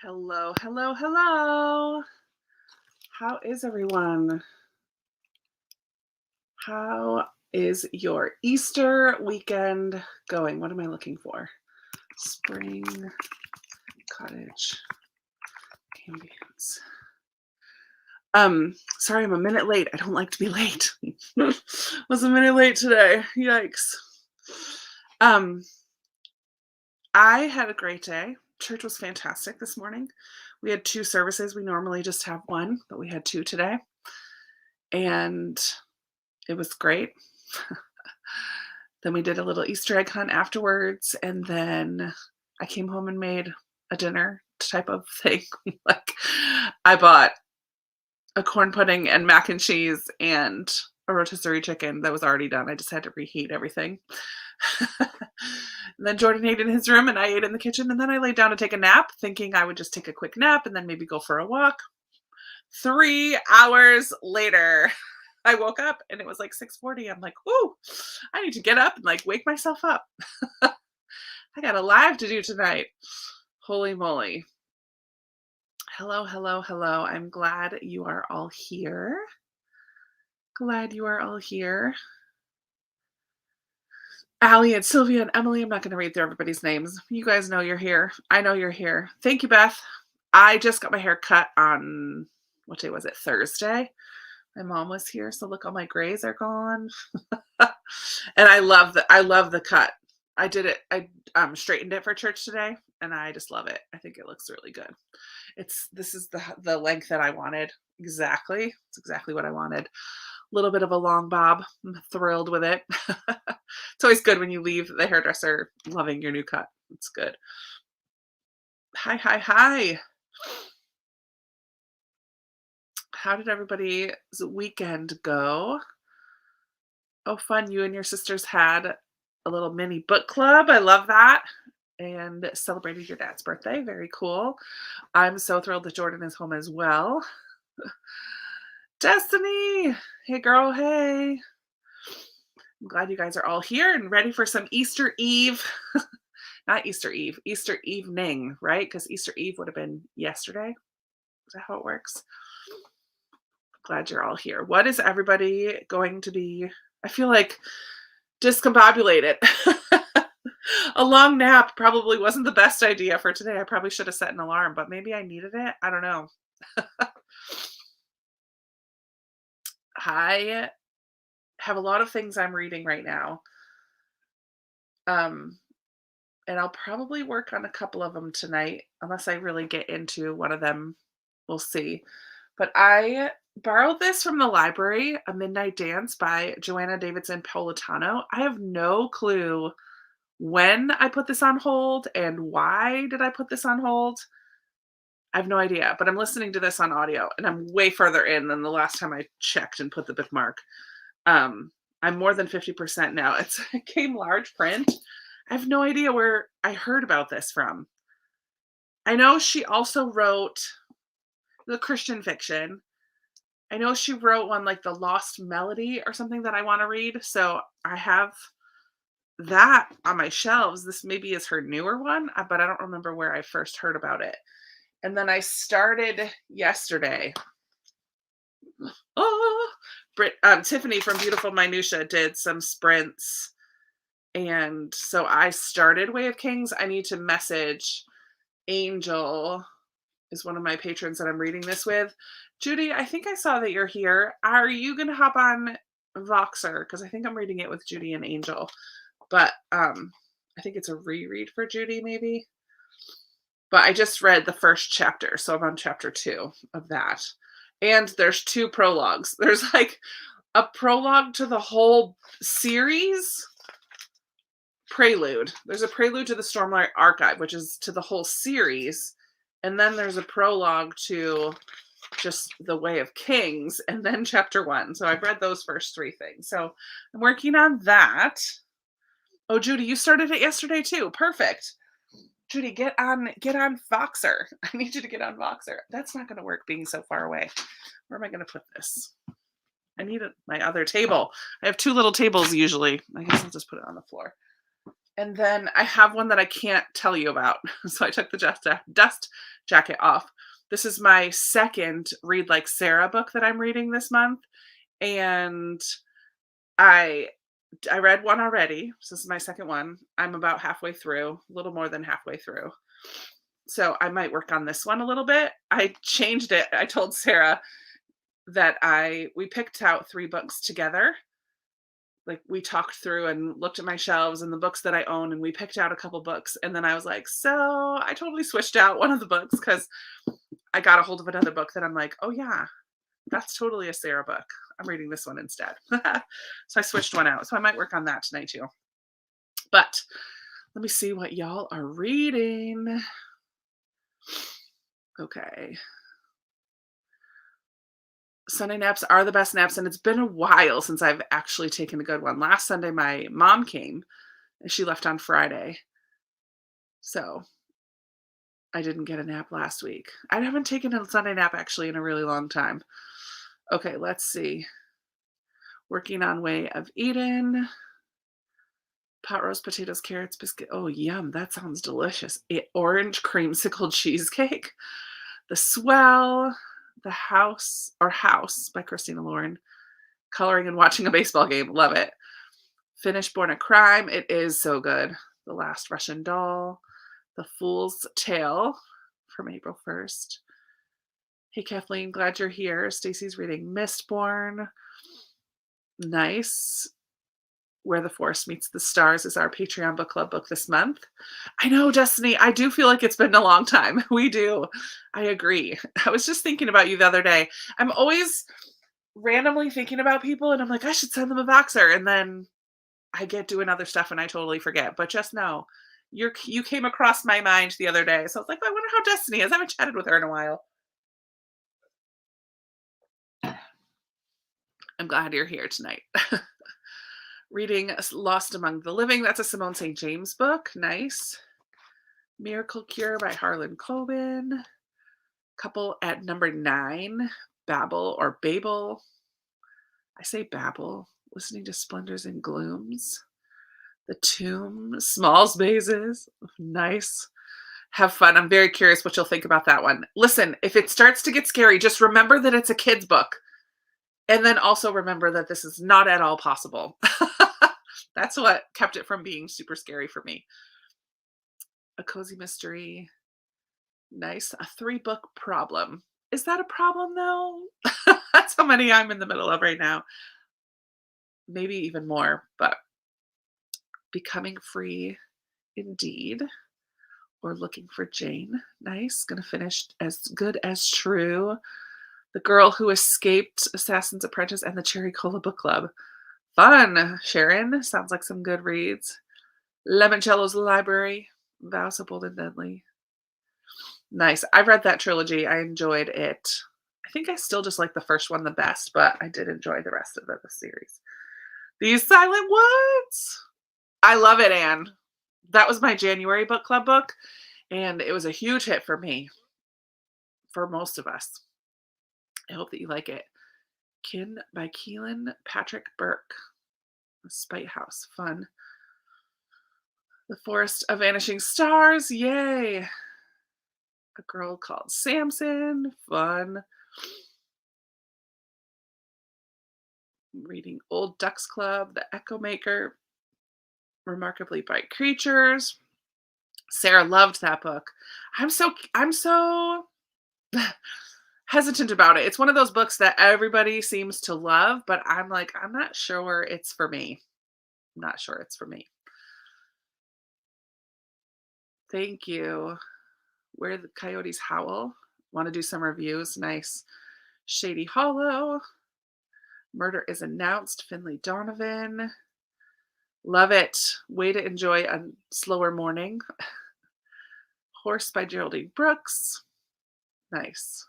Hello, hello, hello. How is everyone? How is your Easter weekend going? What am I looking for? Spring cottage ambience. Sorry, I'm a minute late. I don't like to be late. Was a minute late today. Yikes. I had a great day. Church was fantastic this morning. We had 2 services. We normally just have 1, but we had 2 today. And it was great. Then we did a little Easter egg hunt afterwards, and then I came home and made a dinner type of thing. Like, I bought a corn pudding and mac and cheese and a rotisserie chicken that was already done. I just had to reheat everything. And then Jordan ate in his room and I ate in the kitchen, and then I laid down to take a nap, thinking I would just take a quick nap and then maybe go for a walk. 3 hours later, I woke up and it was like 6:40. I'm like, "Ooh, I need to get up and like wake myself up." I got a live to do tonight. Holy moly. Hello, hello, hello. I'm glad you are all here. Glad you are all here. Allie and Sylvia and Emily, I'm not going to read through everybody's names. You guys know you're here. I know you're here. Thank you, Beth. I just got my hair cut on, what day was it? Thursday. My mom was here, so look, all my grays are gone. And I love the cut. I did it. I straightened it for church today, and I just love it. I think it looks really good. This is the length that I wanted. Exactly. It's exactly what I wanted. A little bit of a long bob. I'm thrilled with it. It's always good when you leave the hairdresser loving your new cut. It's good. Hi, hi, hi. How did everybody's weekend go? Oh, fun. You and your sisters had a little mini book club. I love that. And celebrated your dad's birthday. Very cool. I'm so thrilled that Jordan is home as well. Destiny. Hey, girl. Hey. I'm glad you guys are all here and ready for some Easter Eve. Not Easter Eve, Easter evening, right? Because Easter Eve would have been yesterday. Is that how it works? Glad you're all here. What is everybody going to be? I feel like discombobulated. A long nap probably wasn't the best idea for today. I probably should have set an alarm, but maybe I needed it. I don't know. I have a lot of things I'm reading right now. And I'll probably work on a couple of them tonight, unless I really get into one of them. We'll see. But I borrowed this from the library, A Midnight Dance by Joanna Davidson Politano. I have no clue when I put this on hold and why did I put this on hold. I have no idea, but I'm listening to this on audio and I'm way further in than the last time I checked and put the bookmark. I'm more than 50% now. It came large print. I have no idea where I heard about this from. I know she also wrote the Christian fiction. I know she wrote one like The Lost Melody or something that I want to read. So I have that on my shelves. This maybe is her newer one, but I don't remember where I first heard about it. And then I started yesterday. Oh, Tiffany from Beautiful Minutia did some sprints. And so I started Way of Kings. I need to message Angel, is one of my patrons that I'm reading this with. Judy, I think I saw that you're here. Are you going to hop on Voxer? Because I think I'm reading it with Judy and Angel. But I think it's a reread for Judy, maybe. But I just read the first chapter, so I'm on chapter 2 of that. And there's 2 prologues. There's like a prologue to the whole series. Prelude. There's a prelude to the Stormlight Archive, which is to the whole series. And then there's a prologue to just the Way of Kings, and then chapter 1. So I've read those first 3 things. So I'm working on that. Oh, Judy, you started it yesterday too. Perfect. Judy, get on Voxer. I need you to get on Voxer. That's not going to work being so far away. Where am I going to put this? I need my other table. I have 2 little tables usually. I guess I'll just put it on the floor. And then I have one that I can't tell you about. So I took the dust jacket off. This is my second Read Like Sarah book that I'm reading this month. And I I read one already. So this is my second one. I'm about halfway through, a little more than halfway through. So I might work on this one a little bit. I changed it. I told Sarah that we picked out 3 books together. Like, we talked through and looked at my shelves and the books that I own, and we picked out a couple books, and then I was like, "So, I totally switched out one of the books because I got a hold of another book that I'm like, oh, yeah, that's totally a Sarah book. I'm reading this one instead." So I switched one out. So I might work on that tonight too. But let me see what y'all are reading. Okay. Sunday naps are the best naps, and it's been a while since I've actually taken a good one. Last Sunday, my mom came and she left on Friday. So I didn't get a nap last week. I haven't taken a Sunday nap actually in a really long time. Okay, let's see. Working on Way of Eden. Pot roast, potatoes, carrots, biscuit. Oh, yum. That sounds delicious. Orange creamsicle cheesecake. The Swell. The House by Christina Lauren. Coloring and watching a baseball game. Love it. Finish Born a Crime. It is so good. The Last Russian Doll. The Fool's Tale from April 1st. Hey, Kathleen, glad you're here. Stacy's reading Mistborn. Nice. Where the Forest Meets the Stars is our Patreon book club book this month. I know, Destiny. I do feel like it's been a long time. We do. I agree. I was just thinking about you the other day. I'm always randomly thinking about people, and I'm like, I should send them a Voxer. And then I get doing other stuff and I totally forget. But just know, you came across my mind the other day. So I was like, I wonder how Destiny is. I haven't chatted with her in a while. I'm glad you're here tonight. Reading Lost Among the Living. That's a Simone St. James book. Nice. Miracle Cure by Harlan Coben. Couple at number 9. Babel or Babel. I say Babel. Listening to Splendors and Glooms. The Tomb. Smalls Mazes. Nice. Have fun. I'm very curious what you'll think about that one. Listen, if it starts to get scary, just remember that it's a kid's book. And then also remember that this is not at all possible. That's what kept it from being super scary for me. A Cozy Mystery. Nice. A 3-book problem. Is that a problem though? That's how many I'm in the middle of right now. Maybe even more, but Becoming Free Indeed. Or Looking for Jane. Nice. Gonna finish As Good as True. The Girl Who Escaped Assassin's Apprentice and the Cherry Cola Book Club. Fun, Sharon. Sounds like some good reads. Lemoncello's Library. Vows of Bold and Deadly. Nice. I read that trilogy. I enjoyed it. I think I still just like the first one the best, but I did enjoy the rest of the series. These Silent Woods. I love it, Anne. That was my January book club book, and it was a huge hit for me, for most of us. I hope that you like it. Kin by Keelan Patrick Burke. The Spite House. Fun. The Forest of Vanishing Stars. Yay. A Girl Called Samson. Fun. Reading Old Ducks Club. The Echo Maker. Remarkably Bright Creatures. Sarah loved that book. I'm so hesitant about it. It's one of those books that everybody seems to love, but I'm like, I'm not sure it's for me. I'm not sure it's for me. Thank you. Where the Coyotes Howl. Want to do some reviews? Nice. Shady Hollow. Murder is Announced. Finley Donovan. Love it. Way to enjoy a slower morning. Horse by Geraldine Brooks. Nice.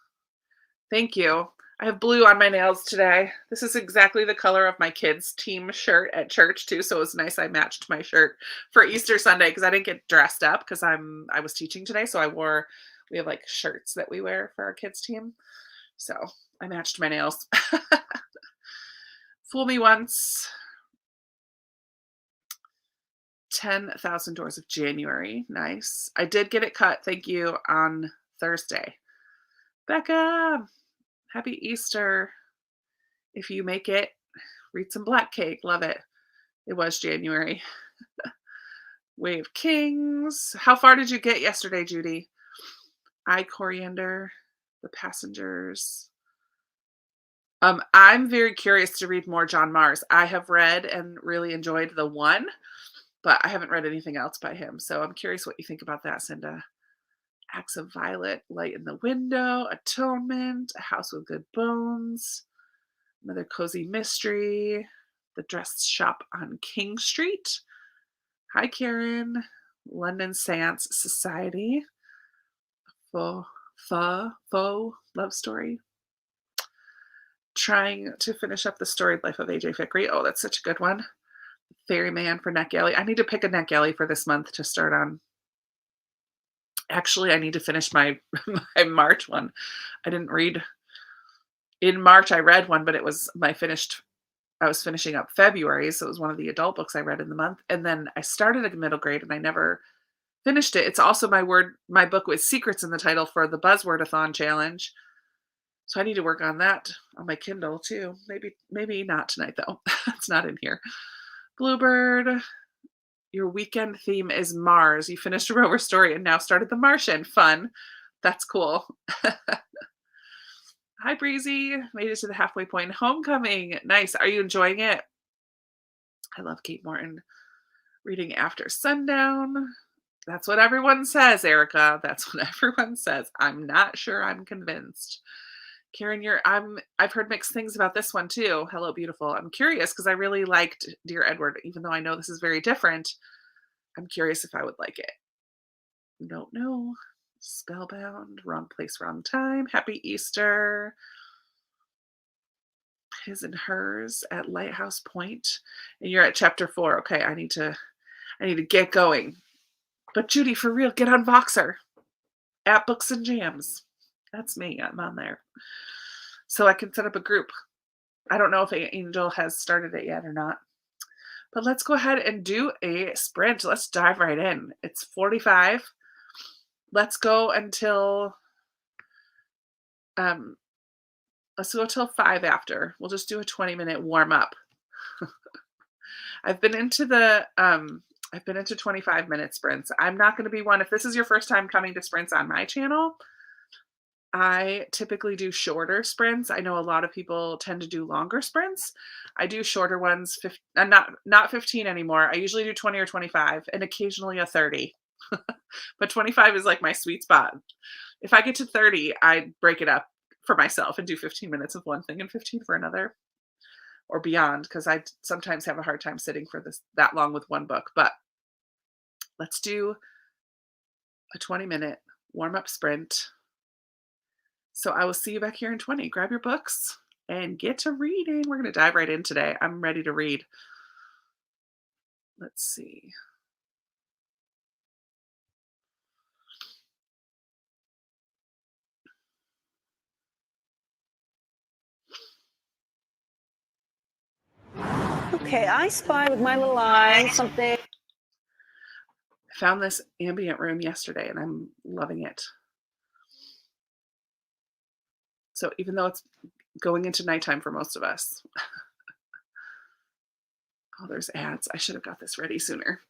Thank you. I have blue on my nails today. This is exactly the color of my kids' team shirt at church too, so it was nice I matched my shirt for Easter Sunday because I didn't get dressed up because I was teaching today, so we have like shirts that we wear for our kids' team. So I matched my nails. Fool Me Once. 10,000 Doors of January. Nice. I did get it cut, thank you, on Thursday. Becca, happy Easter. If you make it, read some Black Cake. Love it. It was January. Way of Kings. How far did you get yesterday, Judy? I, Coriander, The Passengers. I'm very curious to read more John Mars. I have read and really enjoyed the one, but I haven't read anything else by him. So I'm curious what you think about that, Cinda. Acts of Violet, Light in the Window, Atonement, A House with Good Bones, Another Cozy Mystery, The Dress Shop on King Street. Hi, Karen. London Seance Society. Faux love story. Trying to finish up the storied life of AJ Fickery. Oh, that's such a good one. Ferryman for NetGalley. I need to pick a NetGalley for this month to start on. Actually, I need to finish my my March one. I didn't read in March. I read one, but it was I was finishing up February, so it was one of the adult books I read in the month. And then I started a middle grade and I never finished it. It's also my book with secrets in the title for the Buzzword-a-thon challenge. So I need to work on that on my Kindle too. Maybe not tonight though. It's not in here. Bluebird, your weekend theme is Mars. You finished a Rover story and now started The Martian. Fun. That's cool. Hi, Breezy. Made it to the halfway point. Homecoming. Nice. Are you enjoying it? I love Kate Morton. Reading After Sundown. That's what everyone says, Erica. That's what everyone says. I'm not sure I'm convinced. Karen, I've heard mixed things about this one too. Hello, Beautiful. I'm curious because I really liked Dear Edward, even though I know this is very different. I'm curious if I would like it. Don't know. Spellbound, Wrong Place, Wrong Time. Happy Easter. His and Hers at Lighthouse Point. And you're at chapter 4. Okay, I need to get going. But Judy, for real, get on Voxer at Books and Jams. That's me. I'm on there. So I can set up a group. I don't know if Angel has started it yet or not. But let's go ahead and do a sprint. Let's dive right in. It's 45. Let's go until let's go till 5 after. We'll just do a 20-minute warm up. I've been into 25-minute sprints. I'm not going to be one. If this is your first time coming to sprints on my channel, I typically do shorter sprints. I know a lot of people tend to do longer sprints. I do shorter ones, not 15 anymore. I usually do 20 or 25 and occasionally a 30. But 25 is like my sweet spot. If I get to 30, I break it up for myself and do 15 minutes of one thing and 15 for another or beyond, because I sometimes have a hard time sitting for that long with one book. But let's do a 20-minute warm-up sprint. So I will see you back here in 20. Grab your books and get to reading. We're going to dive right in today. I'm ready to read. Let's see. Okay, I spy with my little eye something. I found this ambient room yesterday and I'm loving it. So even though it's going into nighttime for most of us. Oh, there's ads. I should have got this ready sooner.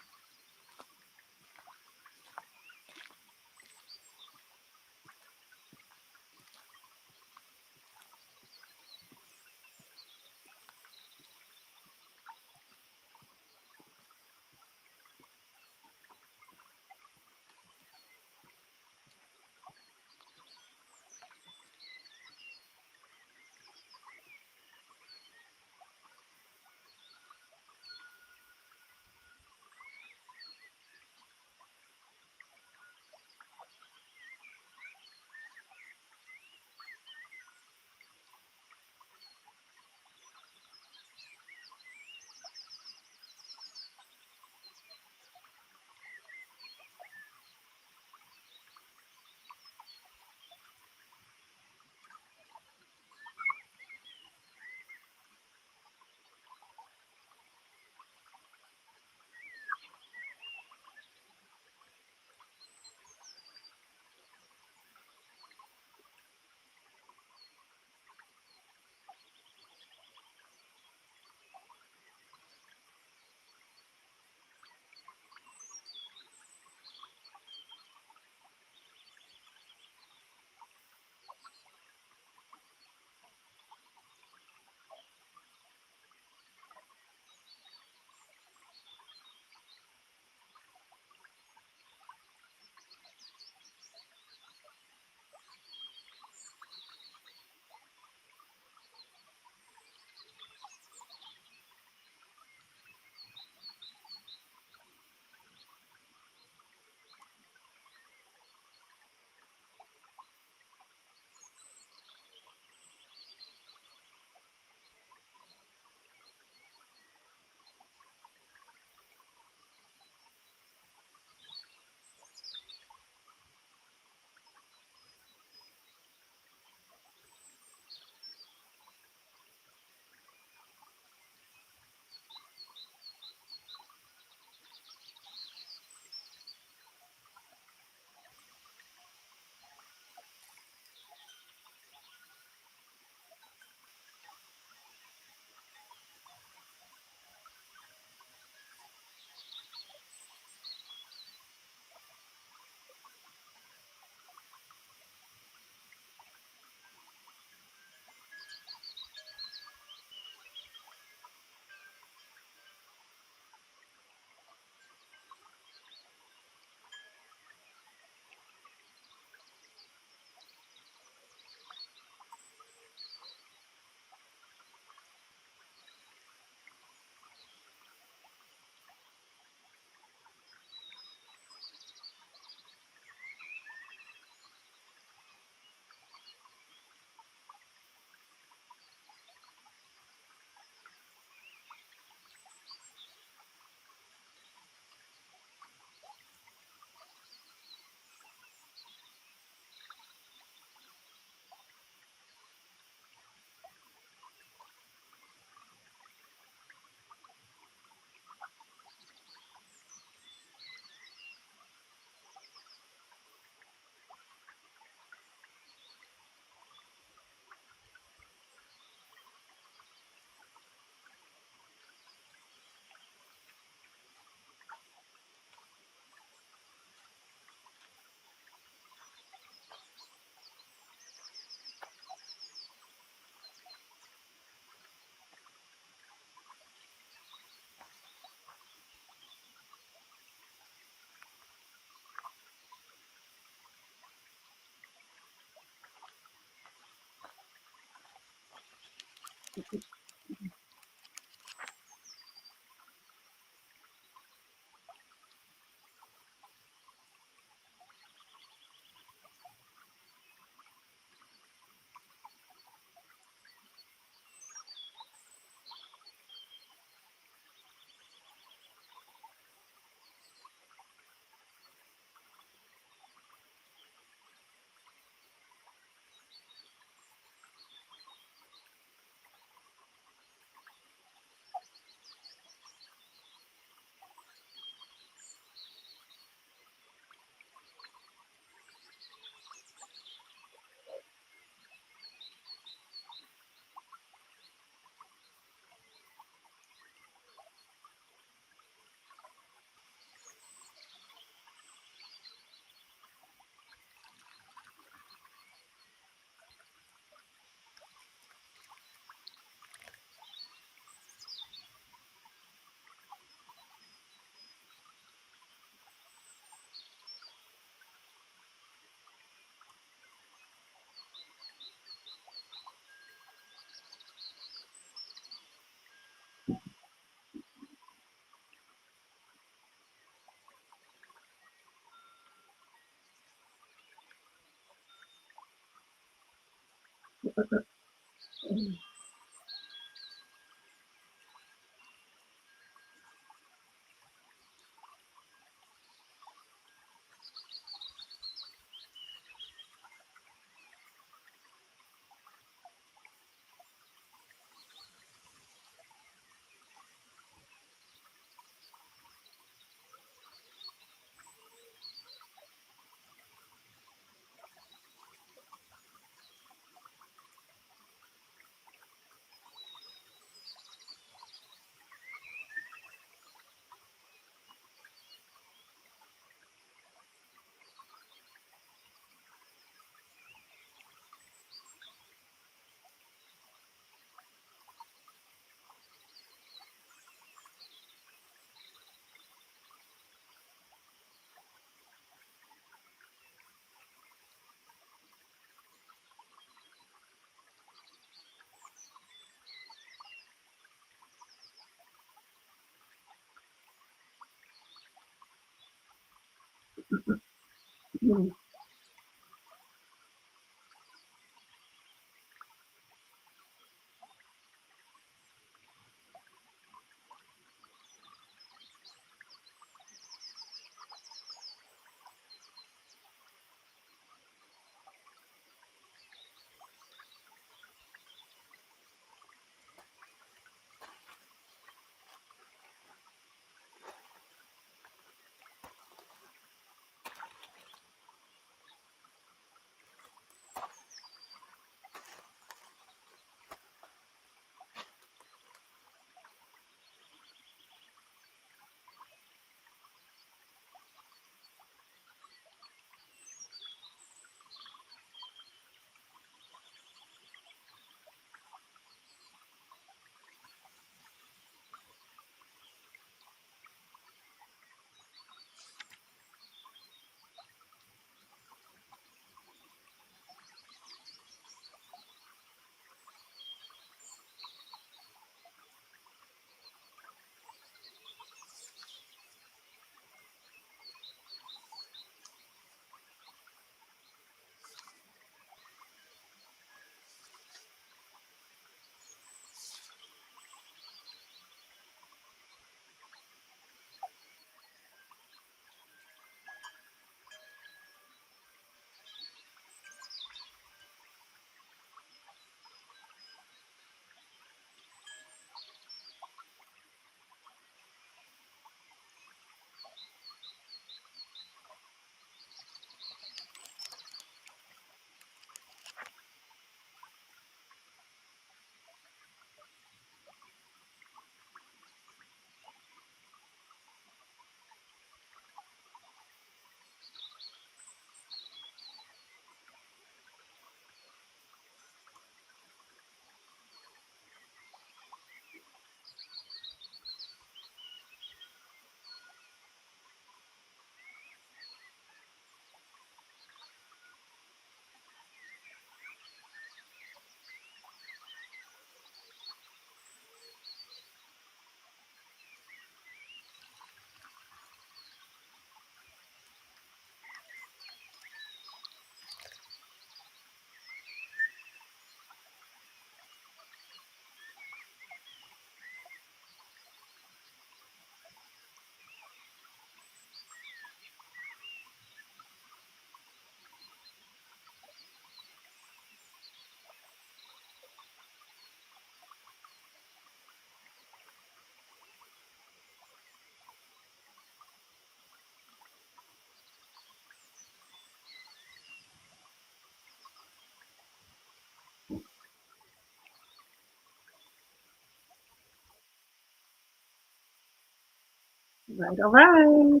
Right, all right.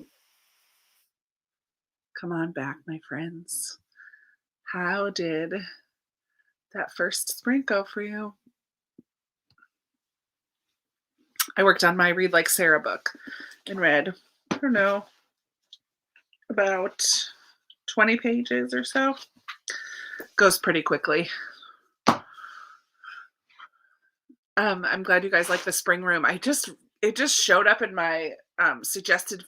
Come on back, my friends. How did that first sprint go for you? I worked on my Read Like Sarah book and read, I don't know, about 20 pages or so. Goes pretty quickly. I'm glad you guys like the spring room. It just showed up in my suggested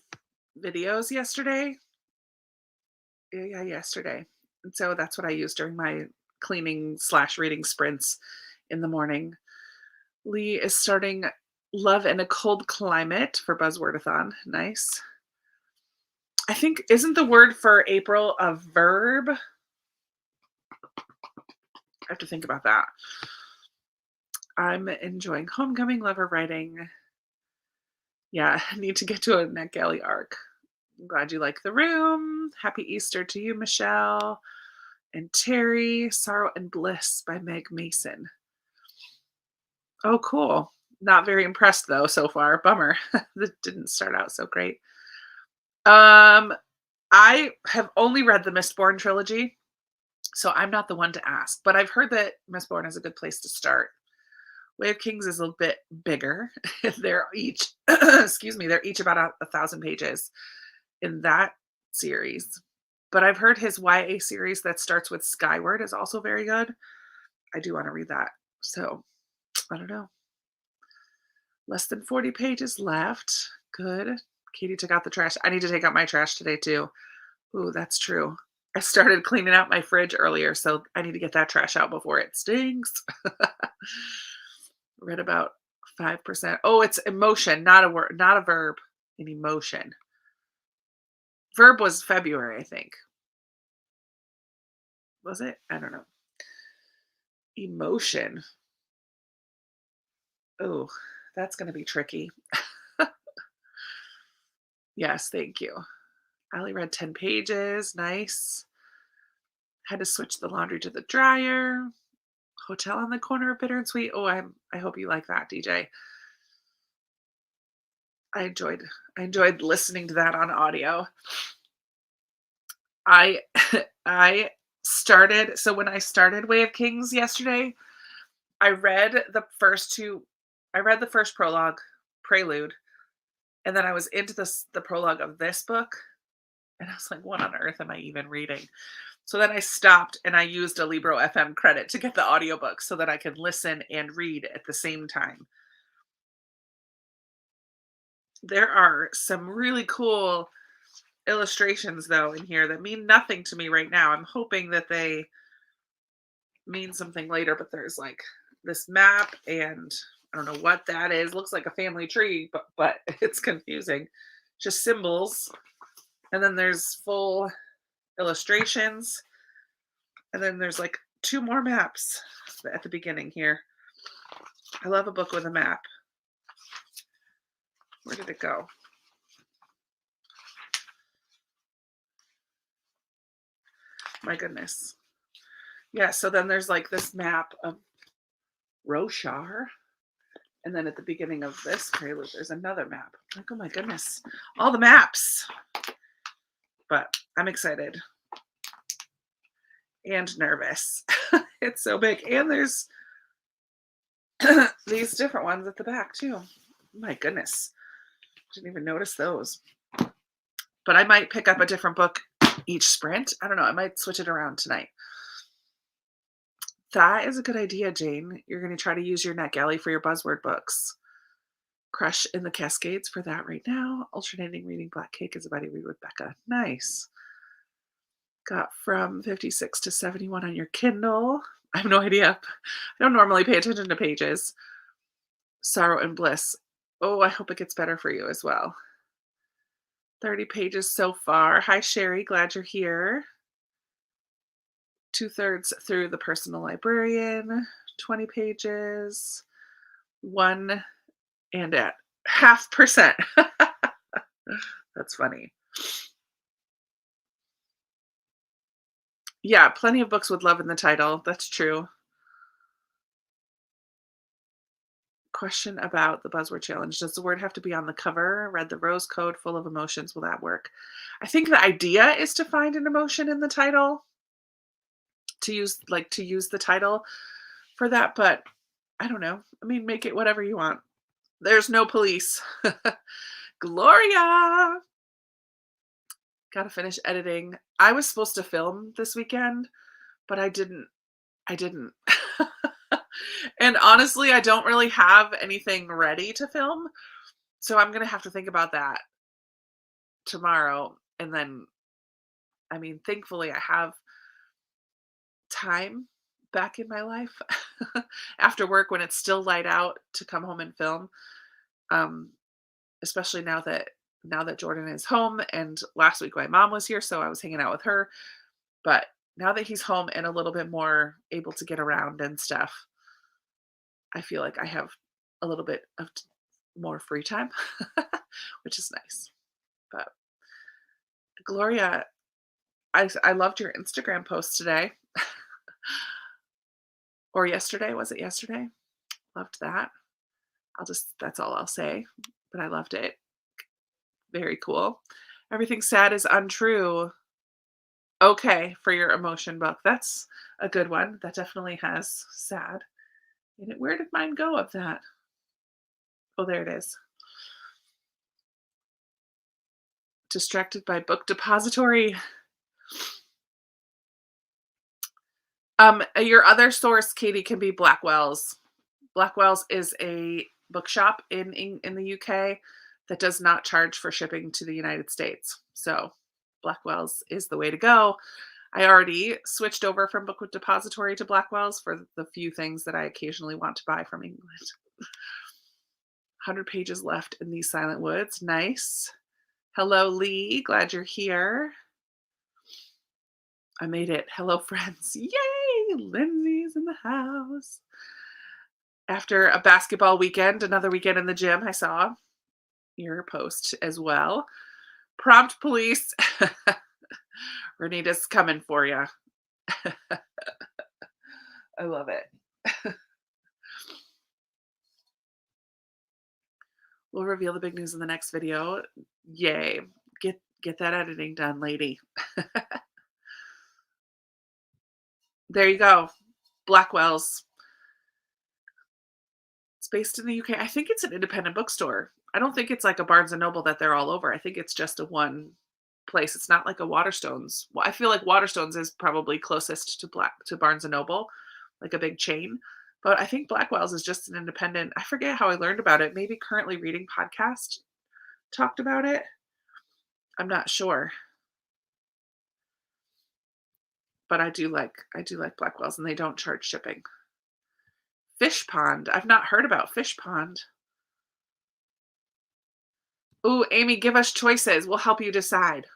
videos yesterday. Yeah, yesterday. And so that's what I used during my cleaning slash reading sprints in the morning. Lee is starting Love in a Cold Climate for Buzzwordathon. Nice. I think, isn't the word for April a verb? I have to think about that. I'm enjoying Homecoming, Lover writing. Yeah, I need to get to a NetGalley arc. I'm glad you like the room. Happy Easter to you, Michelle. And Terry, Sorrow and Bliss by Meg Mason. Oh, cool. Not very impressed though so far. Bummer. That didn't start out so great. I have only read the Mistborn trilogy, so I'm not the one to ask, but I've heard that Mistborn is a good place to start. Way of Kings is a bit bigger. They're each, excuse me, they're each about 1,000 pages in that series. But I've heard his YA series that starts with Skyward is also very good. I do want to read that. So I don't know. Less than 40 pages left. Good. Katie took out the trash. I need to take out my trash today too. Ooh, that's true. I started cleaning out my fridge earlier, so I need to get that trash out before it stinks. Read about 5%. Oh, it's emotion, not a word, not a verb. In emotion. Verb was February, I think. Was it? I don't know. Emotion. Oh, that's going to be tricky. Yes, thank you. I only read 10 pages. Nice. Had to switch the laundry to the dryer. Hotel on the Corner of Bitter and Sweet. Oh, I hope you like that, DJ. I enjoyed listening to that on audio. I I started so when I started Way of Kings yesterday, I read the first two I read the first prologue, prelude, and then I was into the prologue of this book, and I was like, what on earth am I even reading? So then I stopped and I used a Libro FM credit to get the audiobook so that I could listen and read at the same time. There are some really cool illustrations though in here that mean nothing to me right now. I'm hoping that they mean something later, but there's like this map and I don't know what that is. Looks like a family tree, but it's confusing. Just symbols. And then there's full illustrations. And then there's like two more maps at the beginning here. I love a book with a map. Where did it go? My goodness. Yeah, so then there's like this map of Roshar. And then at the beginning of this prelude, there's another map. Like, oh my goodness, all the maps. But I'm excited and nervous. It's so big. And there's these different ones at the back too. My goodness. Didn't even notice those. But I might pick up a different book each sprint. I don't know. I might switch it around tonight. That is a good idea, Jane. You're going to try to use your NetGalley for your buzzword books. Crush in the Cascades for that right now. Alternating reading Black Cake is a buddy read with Becca. Nice. Got from 56 to 71 on your Kindle. I have no idea. I don't normally pay attention to pages. Sorrow and Bliss. Oh, I hope it gets better for you as well. 30 pages so far. Hi, Sherry. Glad you're here. 2/3 through The Personal Librarian. 20 pages. 1 and at 0.5%. That's funny. Yeah, plenty of books with love in the title. That's true. Question about the buzzword challenge. Does the word have to be on the cover? Read the Rose Code, full of emotions. Will that work? I think the idea is to find an emotion in the title, to use the title for that, but I don't know. I mean, make it whatever you want. There's no police. Gloria. Gotta finish editing. I was supposed to film this weekend, but I didn't. And honestly, I don't really have anything ready to film. So I'm going to have to think about that tomorrow. And then, I mean, thankfully I have time back in my life after work when it's still light out to come home and film. Um, Especially now that Jordan is home, and last week my mom was here, so I was hanging out with her. But now that he's home and a little bit more able to get around and stuff, I feel like I have a little bit of more free time, which is nice. But Gloria, I loved your Instagram post today or yesterday. Was it yesterday? Loved that. That's all I'll say. But I loved it. Very cool. Everything sad is untrue. Okay, for your emotion book. That's a good one. That definitely has sad in it. Where did mine go of that? Oh, there it is. Distracted by book depository. Your other source, Katie, can be Blackwell's. Blackwell's is a bookshop in the UK that does not charge for shipping to the United States. So Blackwell's is the way to go. I already switched over from Book Depository to Blackwell's for the few things that I occasionally want to buy from England. 100 pages left in these silent woods. Nice. Hello, Lee. Glad you're here. I made it. Hello, friends. Yay! Lindsay's in the house. After a basketball weekend, another weekend in the gym, I saw your post as well. Prompt police. Renita's coming for you. I love it. We'll reveal the big news in the next video. Yay. Get that editing done, lady. There you go. Blackwell's. It's based in the UK. I think it's an independent bookstore. I don't think it's like a Barnes and Noble that they're all over. I think it's just a one place. It's not like a Waterstones. Well, I feel like Waterstones is probably closest to Barnes and Noble, like a big chain. But I think Blackwell's is just an independent. I forget how I learned about it. Maybe Currently Reading podcast talked about it. I'm not sure. But I do like Blackwell's, and they don't charge shipping. Fish Pond. I've not heard about Fish Pond. Ooh, Amy, give us choices. We'll help you decide.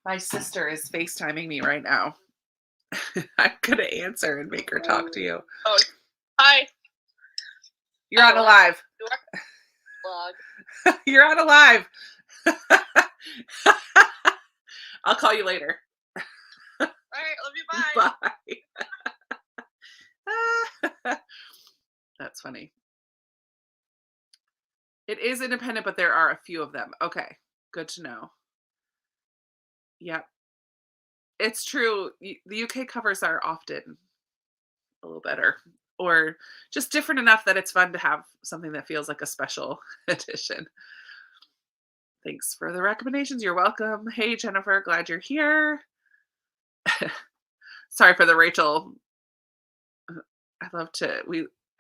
My sister is FaceTiming me right now. I'm gonna answer and make her talk to you. Oh, hi. You're on a live. Vlog. You're on a live. I'll call you later. All right, love you. Bye. Bye. That's funny. It is independent, but there are a few of them. Okay, good to know. Yep. It's true. The UK covers are often a little better, or just different enough that it's fun to have something that feels like a special edition. Thanks for the recommendations. You're welcome. Hey, Jennifer, glad you're here. Sorry for the Rachel.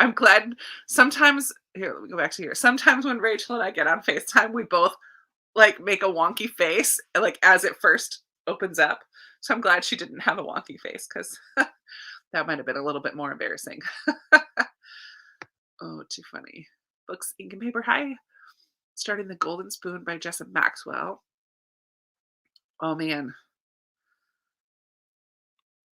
I'm glad sometimes, here, let me go back to here. Sometimes when Rachel and I get on FaceTime, we both like make a wonky face, like as it first opens up. So I'm glad she didn't have a wonky face, because that might have been a little bit more embarrassing. Oh, too funny. Books, ink, and paper. Hi. Starting The Golden Spoon by Jessup Maxwell. Oh, man.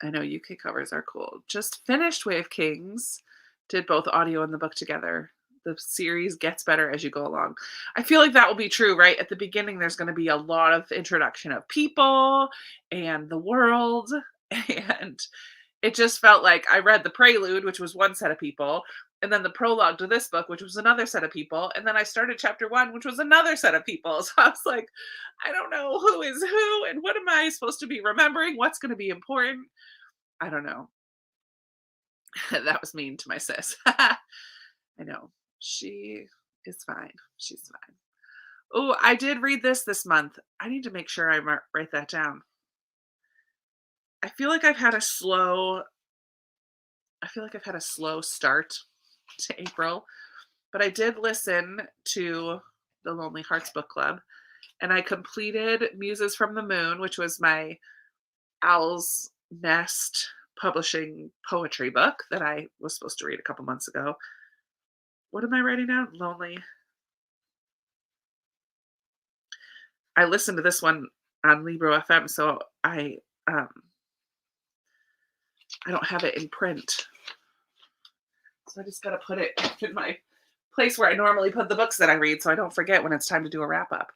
I know UK covers are cool. Just finished Way of Kings. Did both audio and the book together. The series gets better as you go along. I feel like that will be true, right? At the beginning, there's going to be a lot of introduction of people and the world. And it just felt like I read the prelude, which was one set of people, and then the prologue to this book, which was another set of people. And then I started chapter 1, which was another set of people. So I was like, I don't know who is who and what am I supposed to be remembering? What's going to be important? I don't know. That was mean to my sis. I know. She is fine. She's fine. Oh, I did read this month. I need to make sure I write that down. I feel like I've had a slow start to April, but I did listen to the Lonely Hearts Book Club, and I completed Muses from the Moon, which was my Owl's Nest Publishing poetry book that I was supposed to read a couple months ago. What am I writing now? Lonely. I listened to this one on Libro FM, so um I don't have it in print. So I just gotta put it in my place where I normally put the books that I read so I don't forget when it's time to do a wrap up.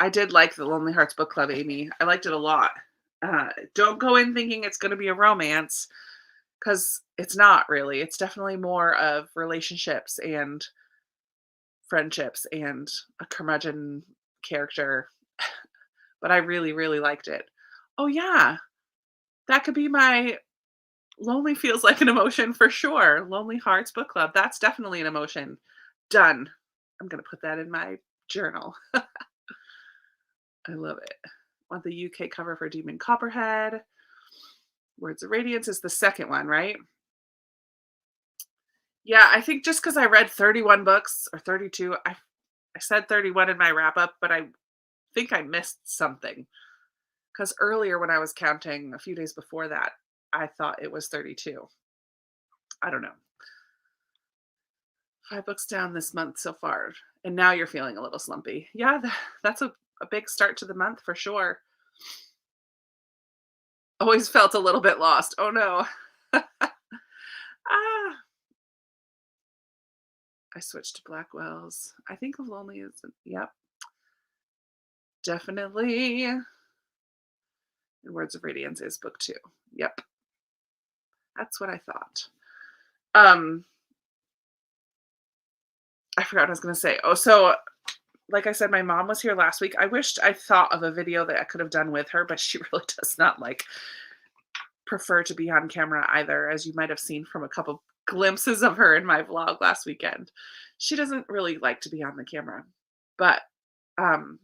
I did like the Lonely Hearts Book Club, Amy. I liked it a lot. Don't go in thinking it's going to be a romance because it's not really. It's definitely more of relationships and friendships and a curmudgeon character. But I really, really liked it. Oh, yeah. That could be my Lonely Feels Like an Emotion for sure. Lonely Hearts Book Club. That's definitely an emotion. Done. I'm going to put that in my journal. I love it. Want the UK cover for Demon Copperhead. Words of Radiance is the second one, right? Yeah, I think just because I read 31 books or 32, I said 31 in my wrap up, but I think I missed something. Because earlier when I was counting a few days before that, I thought it was 32. I don't know. 5 books down this month so far. And now you're feeling a little slumpy. Yeah, that's a big start to the month for sure. Always felt a little bit lost. Oh no. Ah, I switched to Blackwell's. I think of Lonely is, yep, definitely. And Words of Radiance is book 2. Yep, that's what I thought. Um, I forgot what I was going to say. Oh, so like I said, my mom was here last week. I wished I thought of a video that I could have done with her, but she really does not like prefer to be on camera either, as you might have seen from a couple glimpses of her in my vlog last weekend. She doesn't really like to be on the camera, but um,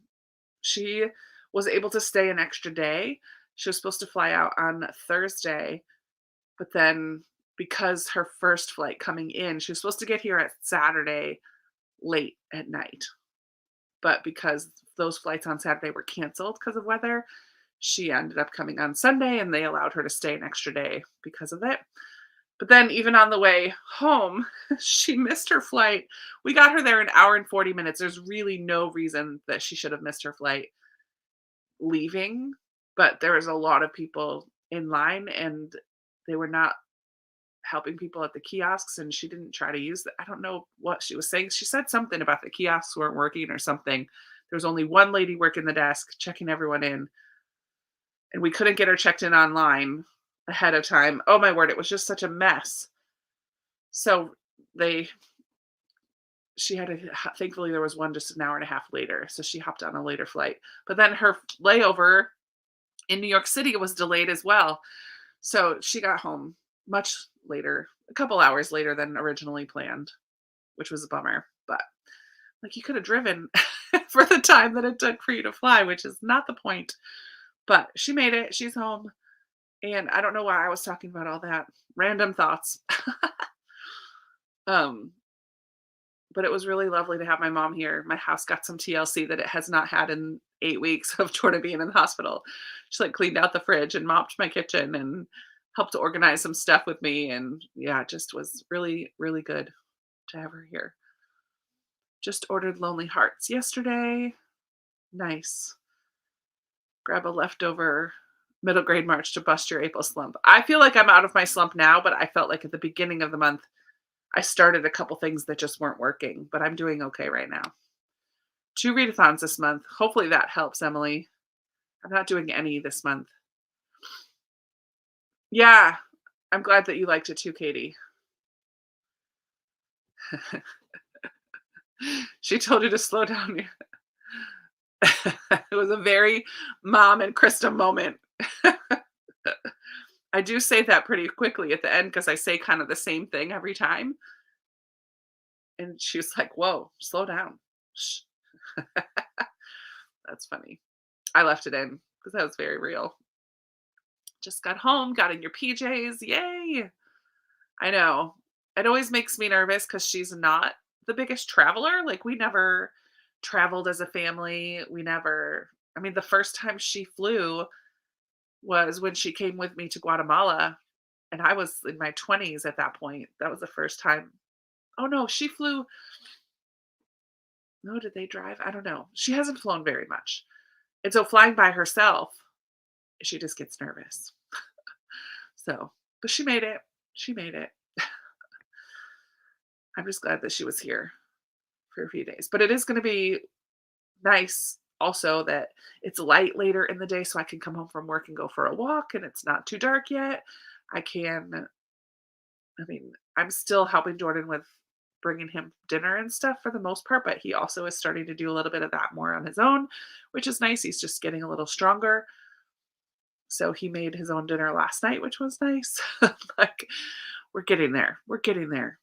she was able to stay an extra day. She was supposed to fly out on Thursday, but then because her first flight coming in, she was supposed to get here at Saturday late at night. But because those flights on Saturday were canceled because of weather, she ended up coming on Sunday and they allowed her to stay an extra day because of it. But then even on the way home, she missed her flight. We got her there an hour and 40 minutes. There's really no reason that she should have missed her flight leaving, but there was a lot of people in line and they were not helping people at the kiosks and she didn't try to use I don't know what she was saying. She said something about the kiosks weren't working or something. There was only one lady working the desk checking everyone in and we couldn't get her checked in online ahead of time. Oh my word, it was just such a mess. So they she had to thankfully there was one just an hour and a half later, so she hopped on a later flight. But then her layover in New York City was delayed as well. So she got home much later, a couple hours later than originally planned, which was a bummer. But like you could have driven for the time that it took for you to fly, which is not the point. But she made it. She's home. And I don't know why I was talking about all that. Random thoughts. um, but it was really lovely to have my mom here. My house got some TLC that it has not had in 8 weeks of Jordan being in the hospital. She like cleaned out the fridge and mopped my kitchen and helped to organize some stuff with me. And yeah, it just was really, really good to have her here. Just ordered Lonely Hearts yesterday. Nice. Grab a leftover middle grade March to bust your April slump. I feel like I'm out of my slump now, but I felt like at the beginning of the month, I started a couple things that just weren't working, but I'm doing okay right now. 2 readathons this month. Hopefully that helps, Emily. I'm not doing any this month. Yeah, I'm glad that you liked it too, Katie. She told you to slow down. It was a very mom and Krista moment. I do say that pretty quickly at the end because I say kind of the same thing every time. And she was like, whoa, slow down. Shh. That's funny. I left it in because that was very real. Just got home, got in your PJs. Yay. I know. It always makes me nervous because she's not the biggest traveler. Like, we never traveled as a family. We never, I mean, the first time she flew, was when she came with me to Guatemala, and I was in my 20s at that point. That was the first time. Oh, no, she flew. No, did they drive? I don't know. She hasn't flown very much. And so flying by herself, she just gets nervous. So, but she made it. She made it. I'm just glad that she was here for a few days. But it is going to be nice also that it's light later in the day so I can come home from work and go for a walk and it's not too dark yet. I can, I mean, I'm still helping Jordan with bringing him dinner and stuff for the most part, but he also is starting to do a little bit of that more on his own, which is nice. He's just getting a little stronger. So he made his own dinner last night, which was nice. Like, we're getting there. We're getting there.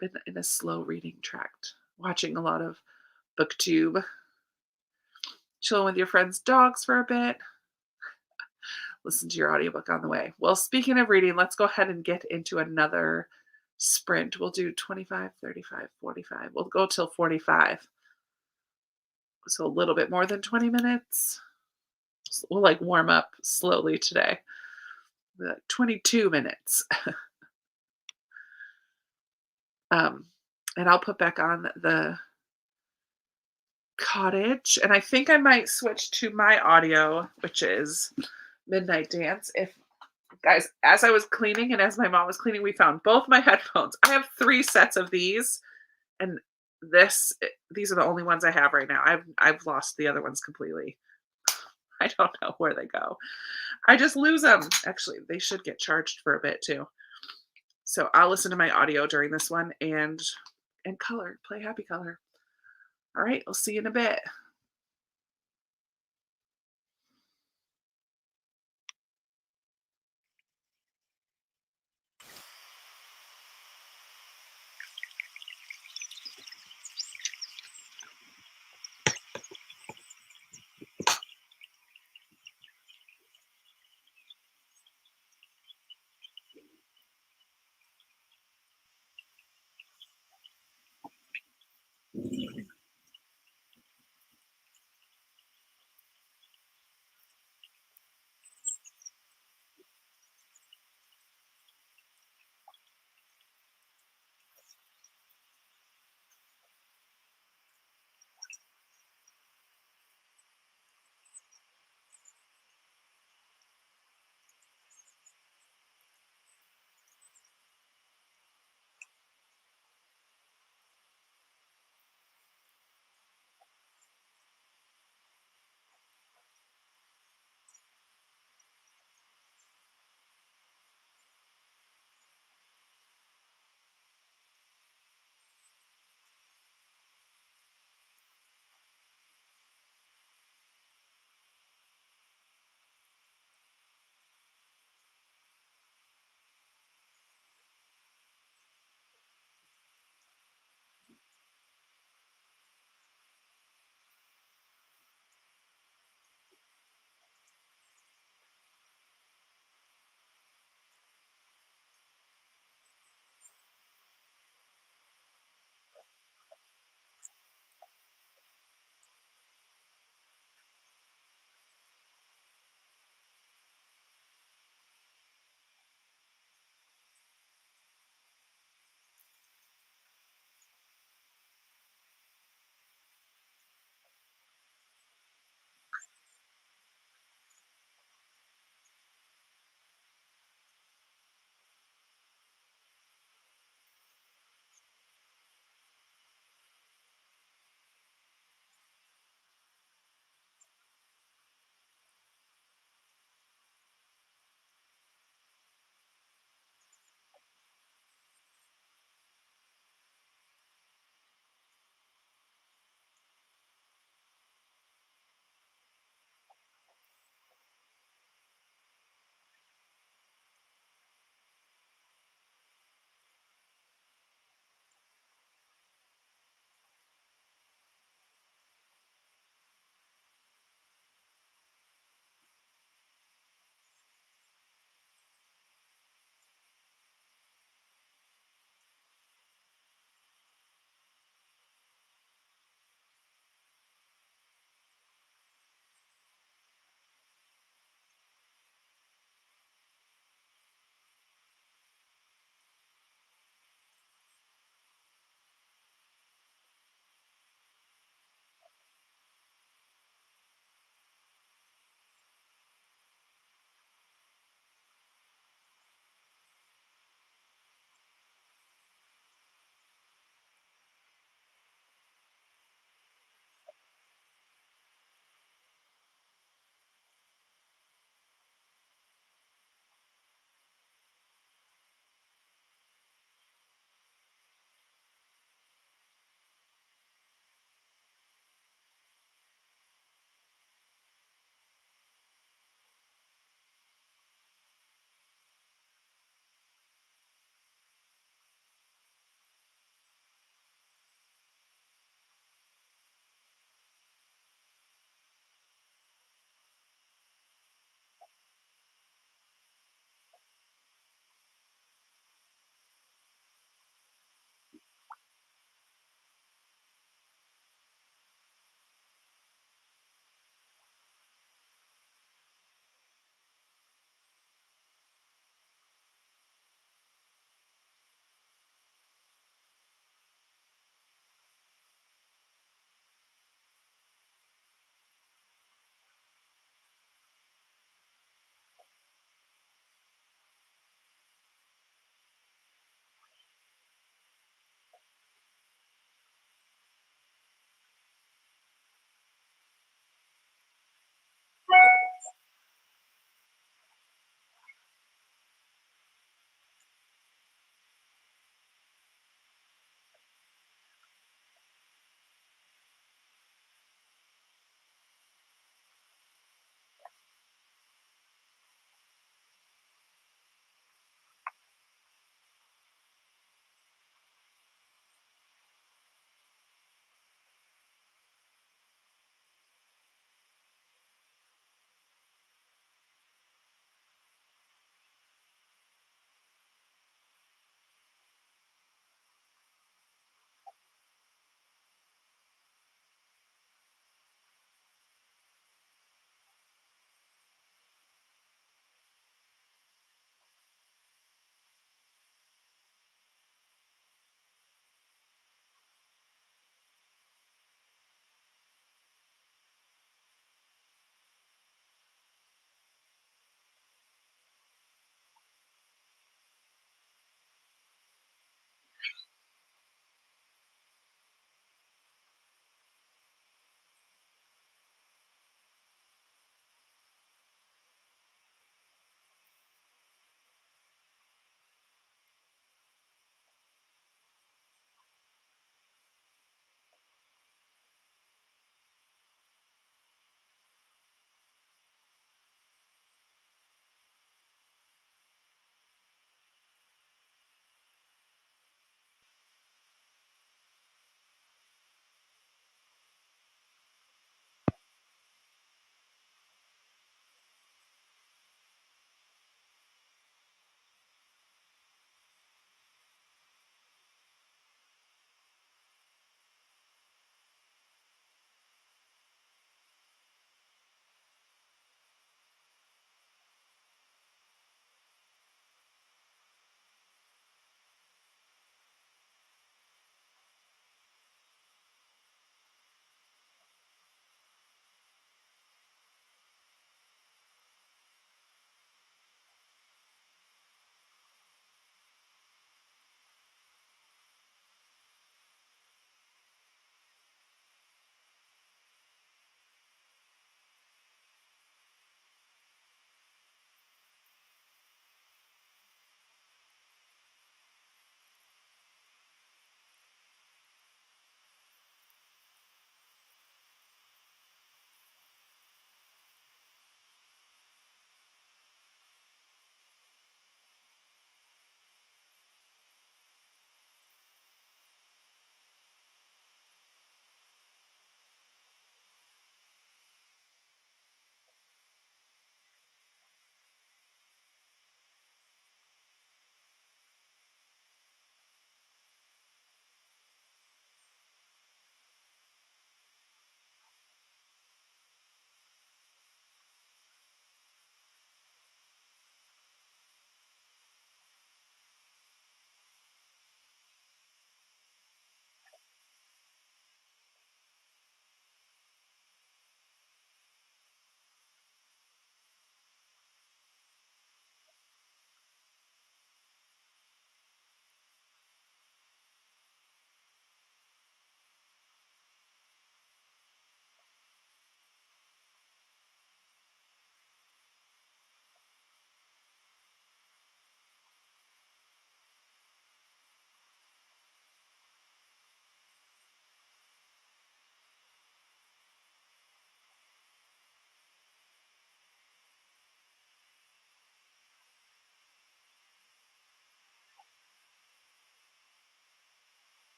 Been in a slow reading tract, watching a lot of booktube, chilling with your friend's dogs for a bit, listen to your audiobook on the way. Well, speaking of reading, let's go ahead and get into another sprint. We'll do 25, 35, 45. We'll go till 45. So a little bit more than 20 minutes. So we'll like warm up slowly today. 22 minutes. And I'll put back on the cottage. And I think I might switch to my audio, which is Midnight Dance. If guys, as I was cleaning and as my mom was cleaning, we found both my headphones. I have 3 sets of these, and these are the only ones I have right now. I've lost the other ones completely. I don't know where they go. I just lose them. Actually, they should get charged for a bit too. So I'll listen to my audio during this one and color, play happy color. All right, I'll see you in a bit.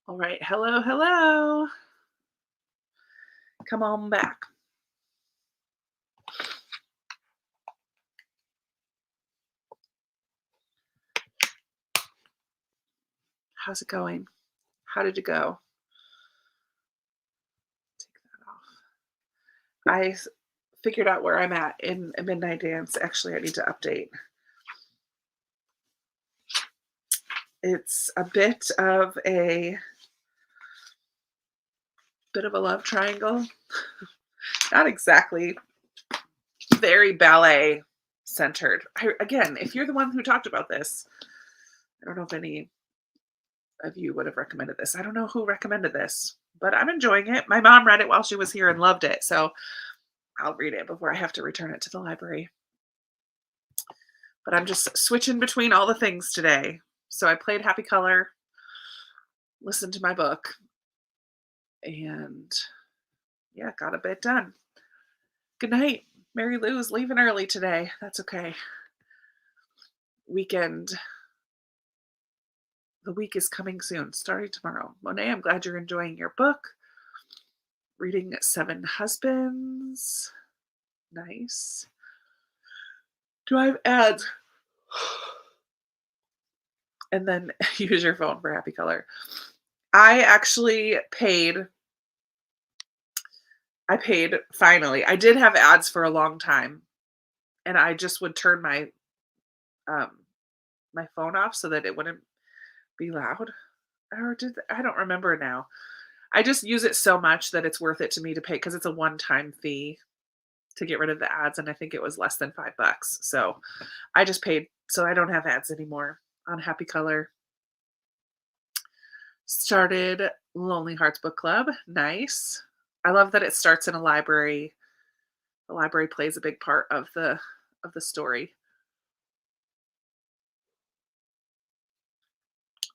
All right. Hello, hello. Come on back. How's it going? How did it go? Take that off. Figured out where I'm at in a midnight dance. Actually, I need to update. It's a bit of a love triangle. Not exactly very ballet centered. Again, if you're the one who talked about this, I don't know if any of you would have recommended this. I don't know who recommended this, but I'm enjoying it. My mom read it while she was here and loved it. So I'll read it before I have to return it to the library. But I'm just switching between all the things today. So I played Happy Color, listened to my book, and yeah, got a bit done. Good night. Mary Lou's leaving early today. That's okay. Weekend. The week is coming soon, starting tomorrow. Monet, I'm glad you're enjoying your book. Reading Seven Husbands. Nice. Do I have ads? And then use your phone for Happy Color. I actually paid finally. I did have ads for a long time, and I just would turn um my phone off so that it wouldn't be loud. Or I don't remember now. I just use it so much that it's worth it to me to pay because it's a one-time fee to get rid of the ads, and I think it was less than $5. So I just paid, so I don't have ads anymore on Happy Color. Started Lonely Hearts Book Club. Nice. I love that it starts in a library. The library plays a big part of the story.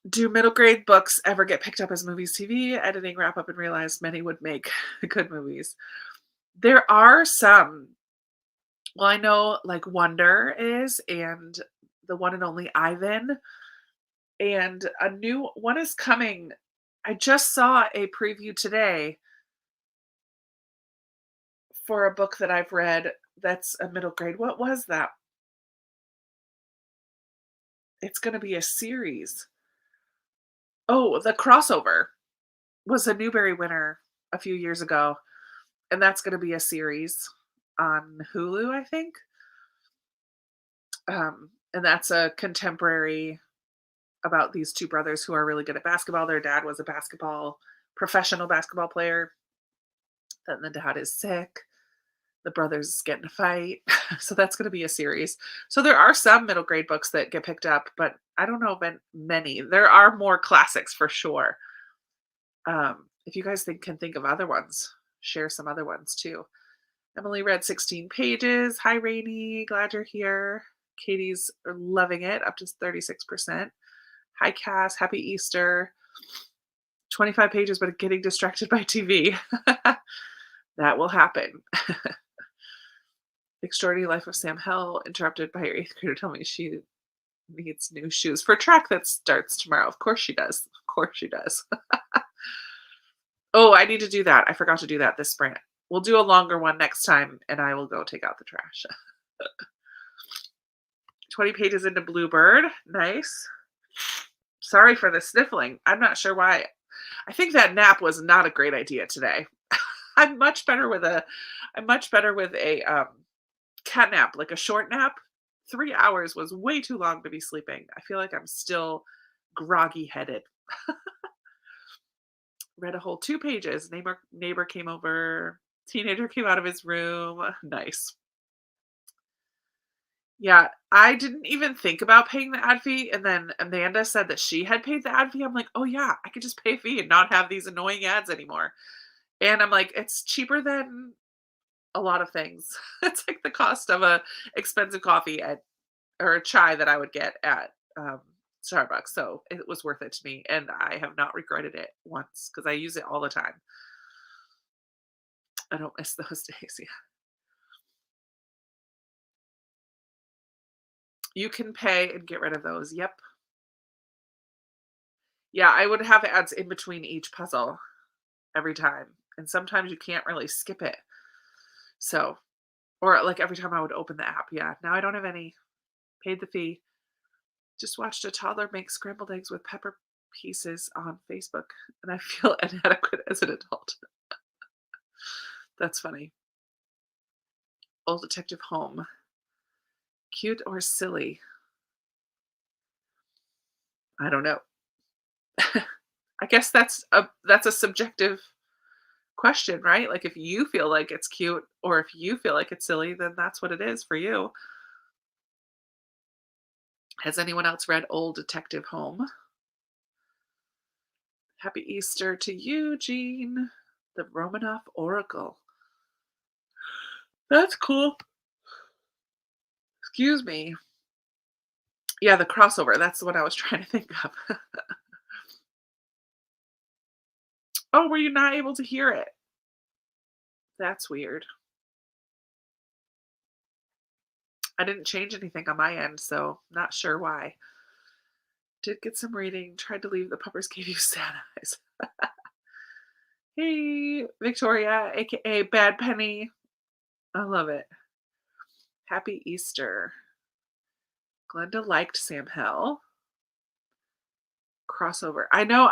Do middle grade books ever get picked up as movies, TV, editing, wrap up, and realized many would make good movies? There are some. Well, I know like Wonder is, and the one and only Ivan, and a new one is coming. I just saw a preview today for a book that I've read that's a middle grade. What was that? It's going to be a series. Oh, The Crossover was a Newbery winner a few years ago, and that's going to be a series on Hulu, I think. And that's a contemporary about these two brothers who are really good at basketball. Their dad was a professional basketball player. Then the dad is sick. The brothers get in a fight. So that's going to be a series. So there are some middle grade books that get picked up, but I don't know many. There are more classics for sure. If you guys can think of other ones, share some other ones too. Emily read 16 pages. Hi, Rainy. Glad you're here. Katie's loving it, up to 36%. Hi, Cass. Happy Easter. 25 pages, but getting distracted by TV. That will happen. Extraordinary Life of Sam Hell, interrupted by your eighth grader telling me she needs new shoes for track that starts tomorrow. Of course she does. Of course she does. Oh, I need to do that. I forgot to do that this spring. We'll do a longer one next time, and I will go take out the trash. 20 pages into Bluebird. Nice. Sorry for the sniffling. I'm not sure why. I think that nap was not a great idea today. I'm much better with a cat nap, like a short nap. 3 hours was way too long to be sleeping. I feel like I'm still groggy headed. Read a whole 2 pages. Neighbor came over. Teenager came out of his room. Nice. Yeah, I didn't even think about paying the ad fee, and then Amanda said that she had paid the ad fee. I'm like, "Oh yeah, I could just pay a fee and not have these annoying ads anymore." And I'm like, "It's cheaper than a lot of things." It's like the cost of a expensive coffee or a chai that I would get at Starbucks. So it was worth it to me, and I have not regretted it once because I use it all the time. I don't miss those days. Yeah. You can pay and get rid of those. Yep. Yeah, I would have ads in between each puzzle every time, and sometimes you can't really skip it. So, or like every time I would open the app, yeah. Now I don't have any. Paid the fee. Just watched a toddler make scrambled eggs with pepper pieces on Facebook, and I feel inadequate as an adult. That's funny. Old Detective Home. Cute or silly? I don't know. I guess that's a subjective question, right? Like if you feel like it's cute or if you feel like it's silly, then that's what it is for you. Has anyone else read Old Detective Home? Happy Easter to you, Jean. The Romanoff Oracle. That's cool. Excuse me. Yeah, the crossover. That's what I was trying to think of. Oh, were you not able to hear it? That's weird. I didn't change anything on my end, so not sure why. Did get some reading. Tried to leave. The puppers gave you sad eyes. Hey, Victoria, aka Bad Penny. I love it. Happy Easter. Glenda liked Sam Hell. Crossover. I know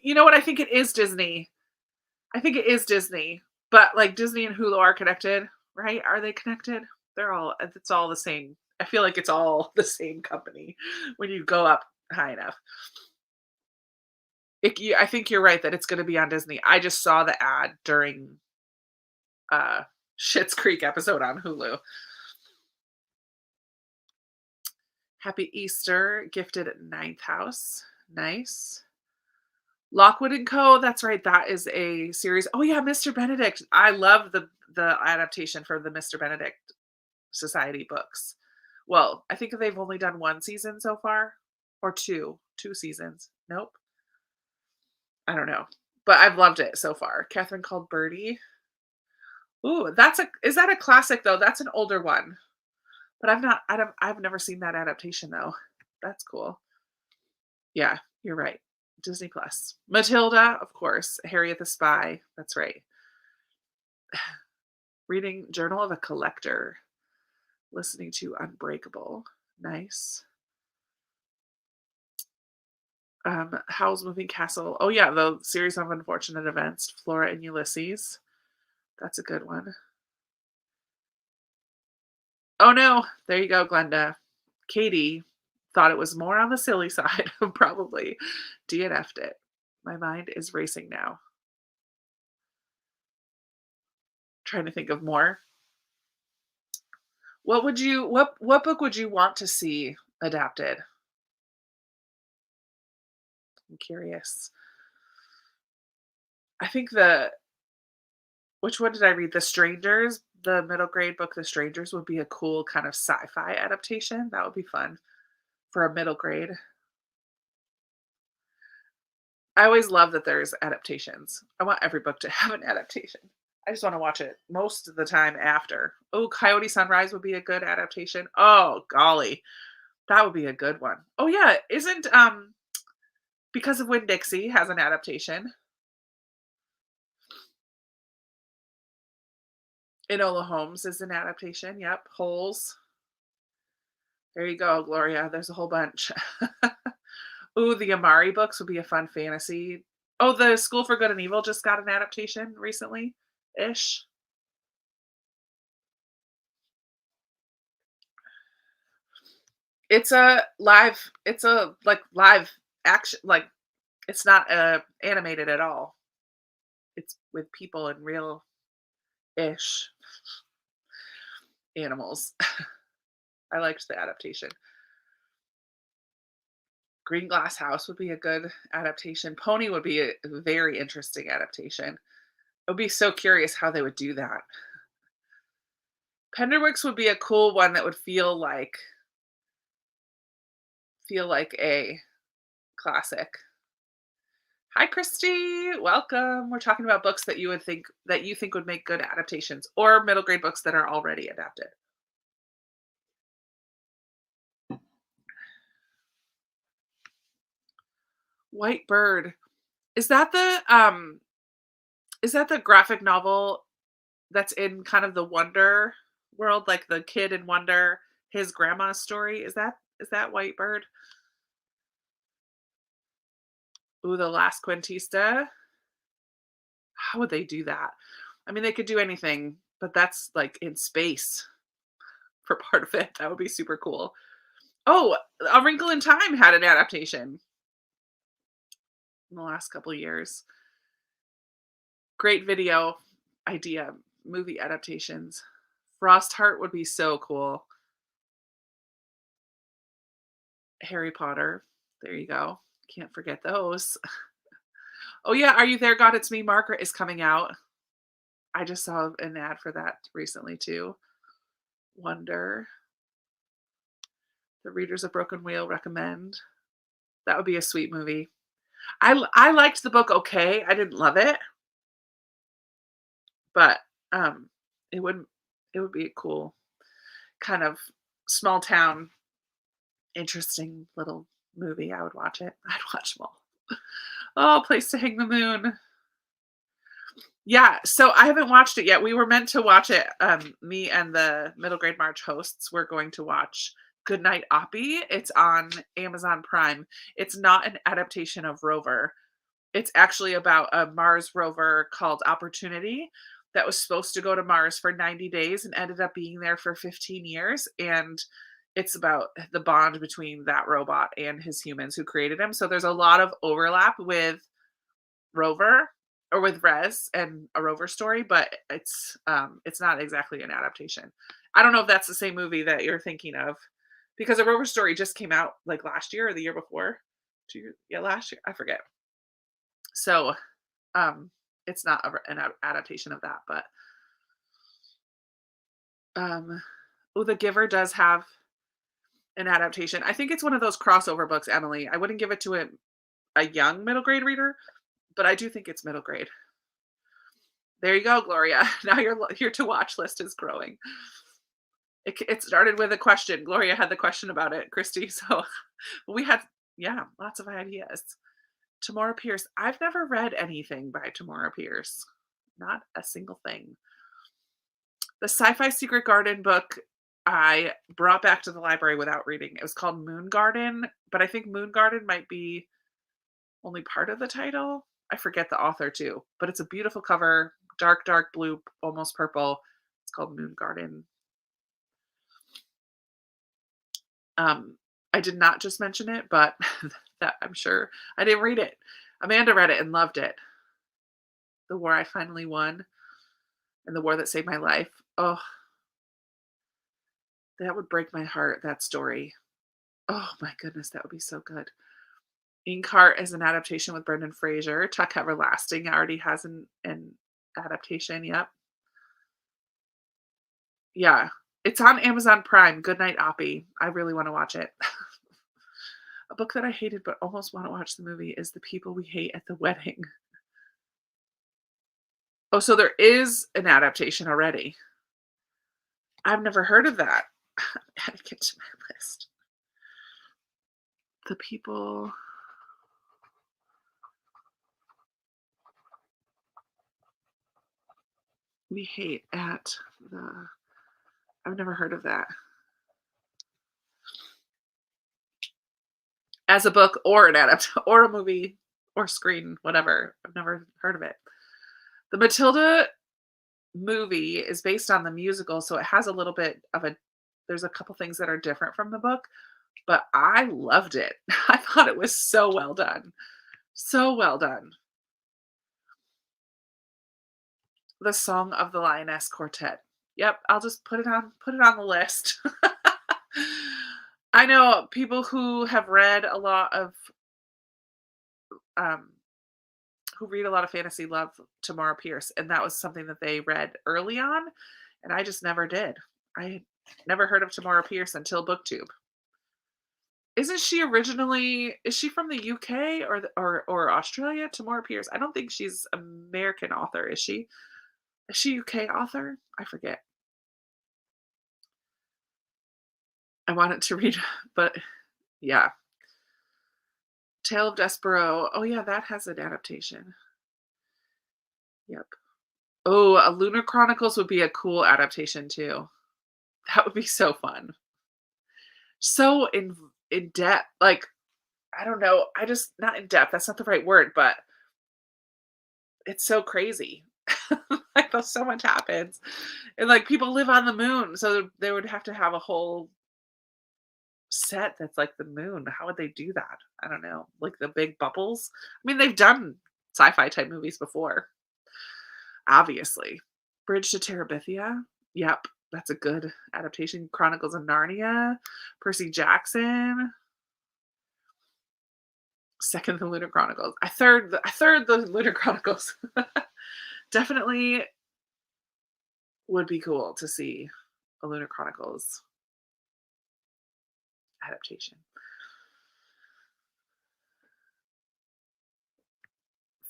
you know what? I think it is Disney. I think it is Disney. But like Disney and Hulu are connected, right? Are they connected? It's all the same. I feel like it's all the same company when you go up high enough. I think you're right that it's going to be on Disney. I just saw the ad during uh Schitt's Creek episode on Hulu. Happy Easter, gifted at Ninth House. Nice. Lockwood and Co. That's right. That is a series. Oh yeah, Mr. Benedict. I love the adaptation for the Mr. Benedict Society books. Well, I think they've only done one season so far, or two seasons. Nope. I don't know, but I've loved it so far. Catherine Called Birdie. Ooh, is that a classic though? That's an older one, but I've never seen that adaptation though. That's cool. Yeah, you're right. Disney Plus. Matilda, of course. Harriet the Spy. That's right. Reading Journal of a Collector. Listening to Unbreakable. Nice. Howl's Moving Castle. Oh yeah, the series of unfortunate events. Flora and Ulysses. That's a good one. Oh no, there you go, Glenda. Katie thought it was more on the silly side, probably DNF'd it. My mind is racing now. Trying to think of more. What book would you want to see adapted? I'm curious. I think which one did I read? The Strangers, the middle grade book The Strangers would be a cool kind of sci-fi adaptation. That would be fun for a middle grade. I always love that there's adaptations. I want every book to have an adaptation. I just want to watch it most of the time after. Oh, Coyote Sunrise would be a good adaptation. Oh, golly. That would be a good one. Oh yeah, isn't Because of Winn-Dixie has an adaptation. Enola Holmes is an adaptation. Yep. Holes. There you go, Gloria. There's a whole bunch. Ooh, the Amari books would be a fun fantasy. Oh, the School for Good and Evil just got an adaptation recently ish. It's a like live action, like it's not animated at all. It's with people and real ish animals. I liked the adaptation. Green Glass House would be a good adaptation. Pony would be a very interesting adaptation. I would be so curious how they would do that. Penderwicks would be a cool one that would feel like a classic. Hi Christy, welcome. We're talking about books that you think would make good adaptations or middle grade books that are already adapted. White Bird. Is that the graphic novel that's in kind of the Wonder world, like the kid in Wonder, his grandma's story? Is that White Bird? Ooh, The Last Quintista. How would they do that? I mean, they could do anything, but that's like in space for part of it. That would be super cool. Oh, A Wrinkle in Time had an adaptation in the last couple of years. Great video idea, movie adaptations. Frost Heart would be so cool. Harry Potter. There you go. Can't forget those. Oh yeah, Are You There, God? It's Me, Margaret is coming out. I just saw an ad for that recently too. Wonder. The Readers of Broken Wheel recommend. That would be a sweet movie. I liked the book okay. I didn't love it, but um it would it would be a cool kind of small town interesting little movie. I would watch it. I'd watch them all. Oh, Place to Hang the Moon. Yeah, so I haven't watched it yet. We were meant to watch it. Me and the middle grade March hosts were going to watch Goodnight Oppie. It's on Amazon Prime. It's not an adaptation of Rover. It's actually about a Mars rover called Opportunity that was supposed to go to Mars for 90 days and ended up being there for 15 years. And it's about the bond between that robot and his humans who created him. So there's a lot of overlap with Rover or with Res and a Rover story, but it's not exactly an adaptation. I don't know if that's the same movie that you're thinking of because a Rover story just came out like last year or the year before. 2 years, yeah, last year. I forget. So, it's not adaptation of that, but um, oh, The Giver does have an adaptation. I think it's one of those crossover books, Emily. I wouldn't give it to a young middle grade reader, but I do think it's middle grade. There you go, Gloria. Now your to watch list is growing. It started with a question. Gloria had the question about it, Christy. So we had, yeah, lots of ideas. Tamora Pierce. I've never read anything by Tamora Pierce. Not a single thing. The Sci-Fi Secret Garden book I brought back to the library without reading. It was called Moon Garden, but I think Moon Garden might be only part of the title. I forget the author too, but it's a beautiful cover, dark, dark blue, almost purple. It's called Moon Garden. I did not just mention it, but that I'm sure I didn't read it. Amanda read it and loved it. The War I Finally Won and The War That Saved My Life. Oh, that would break my heart, that story. Oh my goodness, that would be so good. Inkheart is an adaptation with Brendan Fraser. Tuck Everlasting already has an adaptation. Yep. Yeah. It's on Amazon Prime. Goodnight Oppie. I really want to watch it. A book that I hated but almost want to watch the movie is The People We Hate at the Wedding. Oh, so there is an adaptation already. I've never heard of that. Adding it to my list. The People We Hate at the. I've never heard of that. As a book or an or a movie or screen, whatever. I've never heard of it. The Matilda movie is based on the musical, so it has a little bit of there's a couple things that are different from the book, but I loved it. I thought it was so well done. So well done. The Song of the Lioness Quartet. Yep, I'll just put it on the list. I know people who have read a lot of um who read a lot of fantasy love Tamara Pierce, and that was something that they read early on, and I just never did. I had never heard of Tamara Pierce until BookTube. Isn't she originally? Is she from the UK or Australia? Tamara Pierce. I don't think she's American author. Is she? Is she UK author? I forget. I wanted to read, but yeah. Tale of Despero. Oh yeah, that has an adaptation. Yep. Oh, a Lunar Chronicles would be a cool adaptation too. That would be so fun. So in depth. Like, I don't know. I just not in depth. That's not the right word, but it's so crazy. Like so much happens. And like people live on the moon, so they would have to have a whole set that's like the moon. How would they do that? I don't know. Like the big bubbles. I mean, they've done sci-fi type movies before, obviously. Bridge to Terabithia. Yep, that's a good adaptation. Chronicles of Narnia. Percy Jackson. Second, the Lunar Chronicles. I third the Lunar Chronicles. Definitely would be cool to see a Lunar Chronicles adaptation.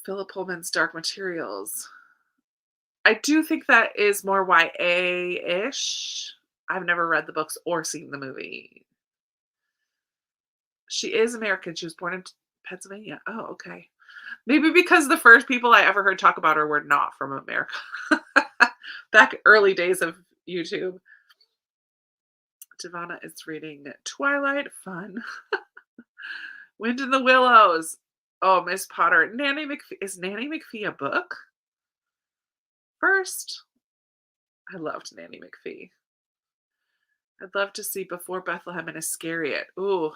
Philip Pullman's Dark Materials. I do think that is more YA-ish. I've never read the books or seen the movie. She is American. She was born in Pennsylvania. Oh, okay. Maybe because the first people I ever heard talk about her were not from America. Back early days of YouTube. Devana is reading Twilight. Fun. Wind in the Willows. Oh, Miss Potter. Nanny McPhee. Is Nanny McPhee a book? First, I loved Nanny McPhee. I'd love to see Before Bethlehem and Iscariot. Ooh.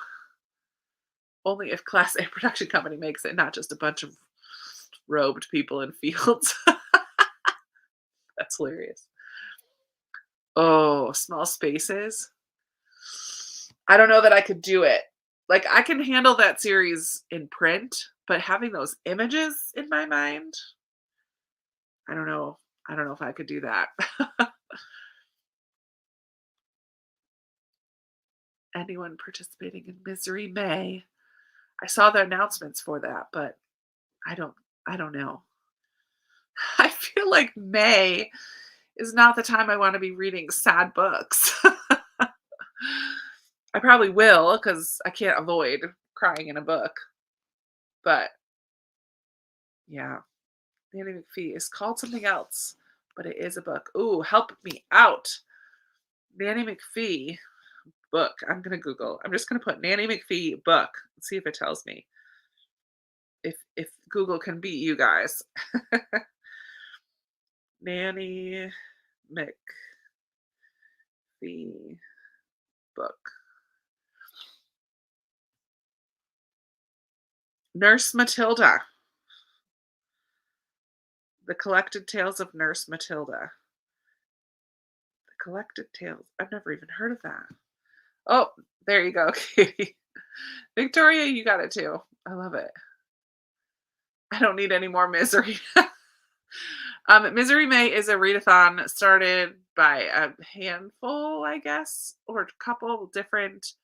Only if Class A production company makes it, not just a bunch of robed people in fields. That's hilarious. Oh, Small Spaces. I don't know that I could do it. Like, I can handle that series in print, but having those images in my mind, I don't know. I don't know if I could do that. Anyone participating in Misery May. I saw the announcements for that, but I don't I don't know. I feel like May is not the time I want to be reading sad books. I probably will because I can't avoid crying in a book. But yeah, Nanny McPhee is called something else, but it is a book. Ooh, help me out. Nanny McPhee book. I'm gonna Google. I'm just gonna put Nanny McPhee book and see if it tells me. If Google can beat you guys. Nanny McPhee book. Nurse Matilda. The Collected Tales of Nurse Matilda. The Collected Tales. I've never even heard of that. Oh, there you go, Katie. Victoria, you got it too. I love it. I don't need any more misery. Misery May is a readathon started by a handful, I guess, or a couple different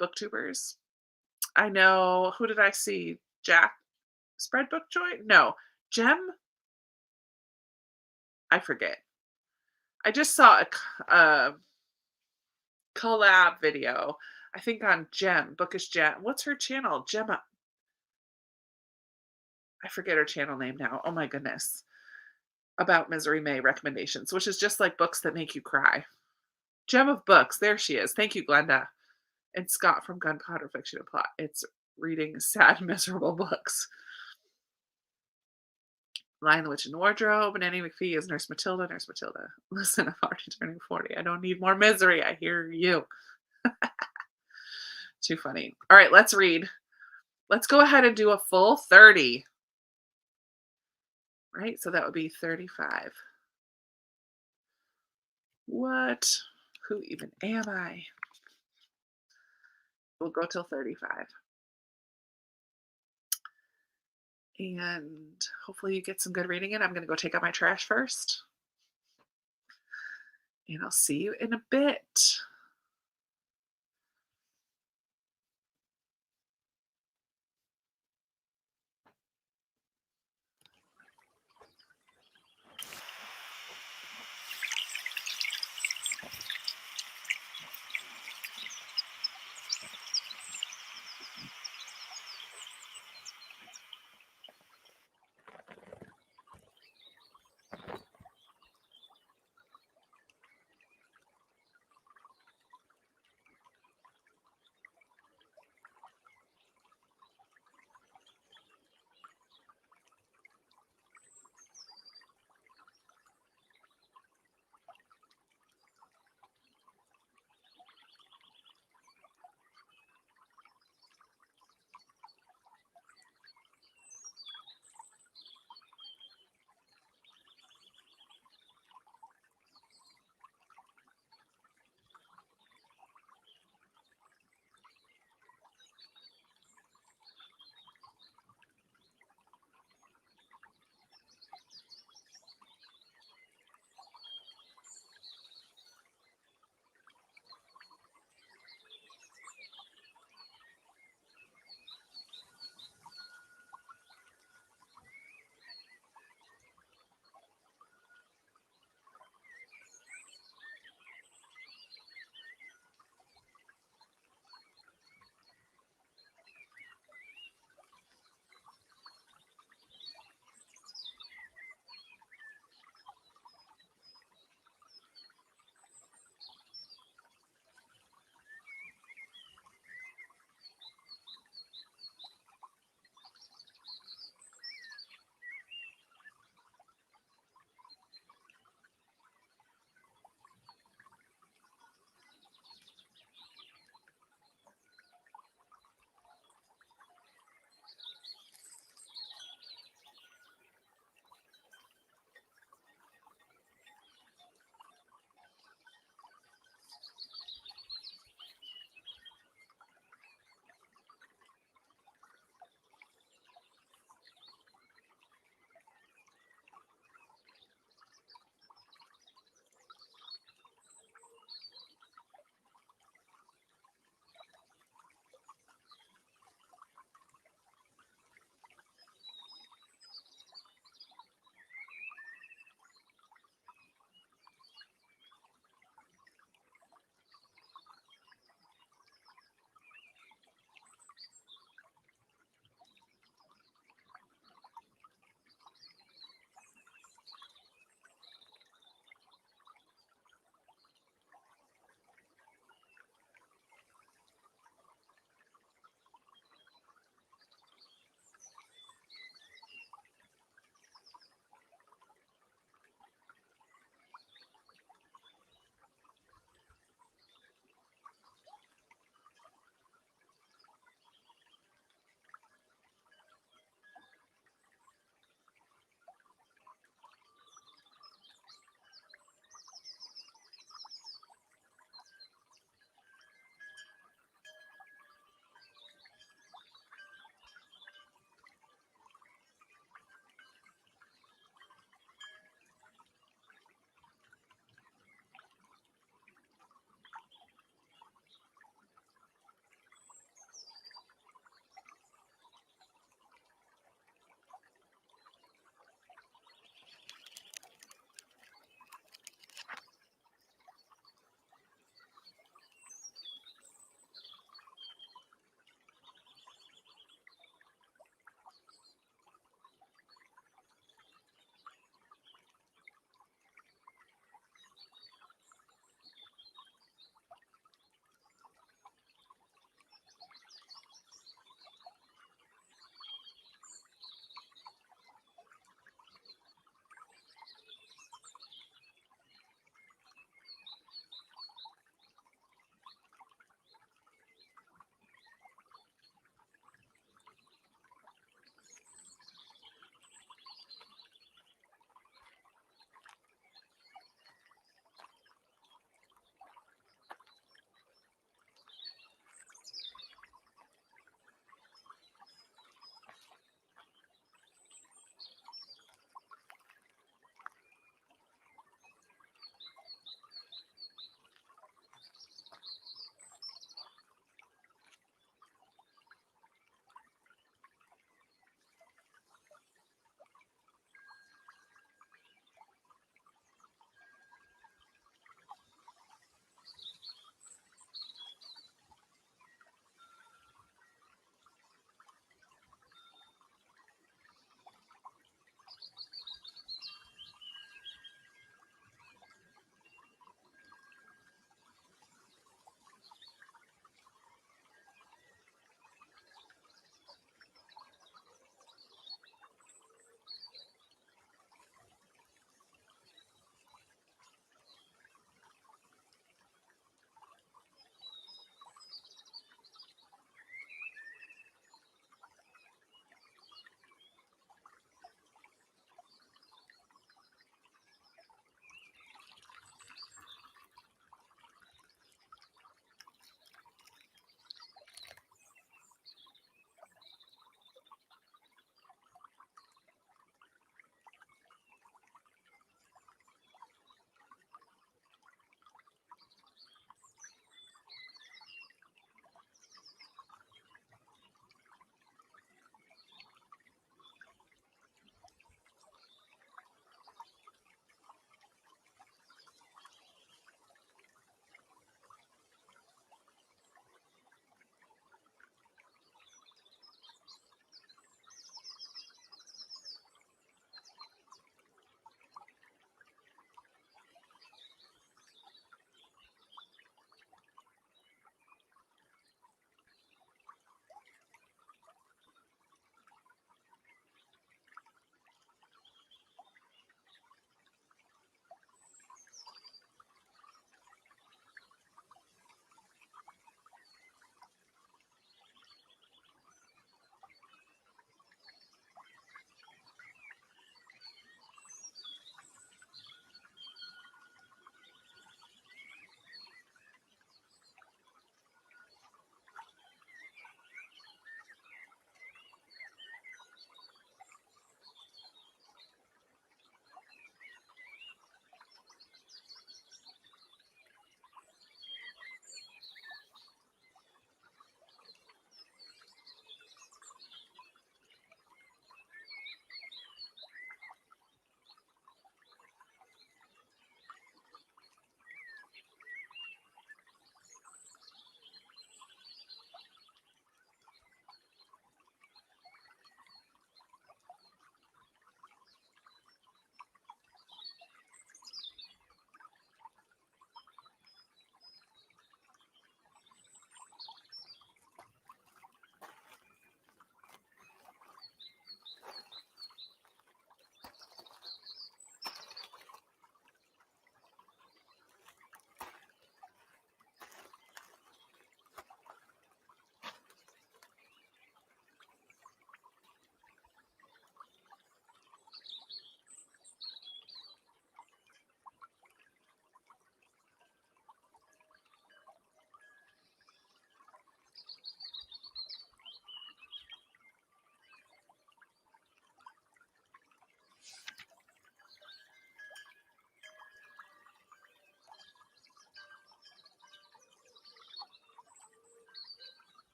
booktubers. I know. Who did I see? Jack Spread Book Joy? No. Gem? I forget. I just saw a collab video, I think on Gem, Bookish Gem. What's her channel? Gemma. I forget her channel name now. Oh my goodness. About Misery May recommendations, which is just like books that make you cry. Gem of Books. There she is. Thank you, Glenda. And Scott from Gunpowder Fiction and Plot. It's reading sad, miserable books. Lion, the Witch, and the Wardrobe. Nanny McPhee is Nurse Matilda. Nurse Matilda. Listen, I'm already turning 40. I don't need more misery. I hear you. Too funny. All right, let's read. Let's go ahead and do a full 30. Right? So that would be 35. What? Who even am I? We'll go till 35. And hopefully you get some good reading in. I'm going to go take out my trash first. And I'll see you in a bit.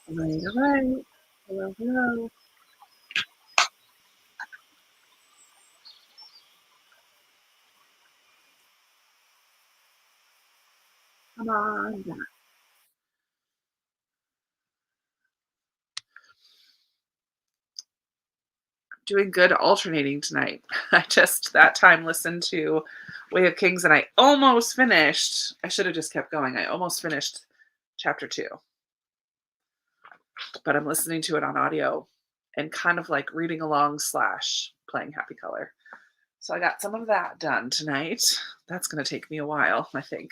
Right, right. Hello, hello. Come on back. Doing good alternating tonight. I just that time listened to Way of Kings and I almost finished. I should have just kept going. I almost finished chapter 2, but I'm listening to it on audio and kind of like reading along slash playing Happy Color. So I got some of that done tonight. That's going to take me a while, I think.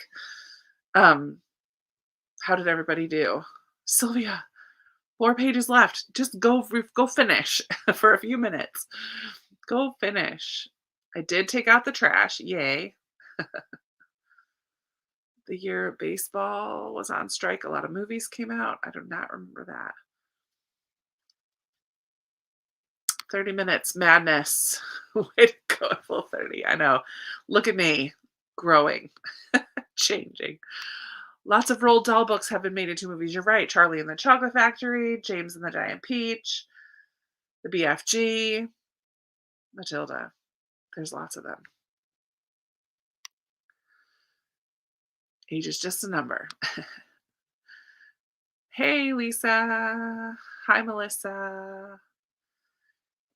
Um, how did everybody do? Sylvia, 4 pages left. Just go finish for a few minutes. Go finish. I did take out the trash. Yay. The year baseball was on strike. A lot of movies came out. I do not remember that. 30 minutes madness. Way to go at full 30. I know. Look at me growing, changing. Lots of Roald Dahl books have been made into movies. You're right. Charlie and the Chocolate Factory, James and the Giant Peach, the BFG, Matilda. There's lots of them. Age is just a number. Hey, Lisa. Hi, Melissa.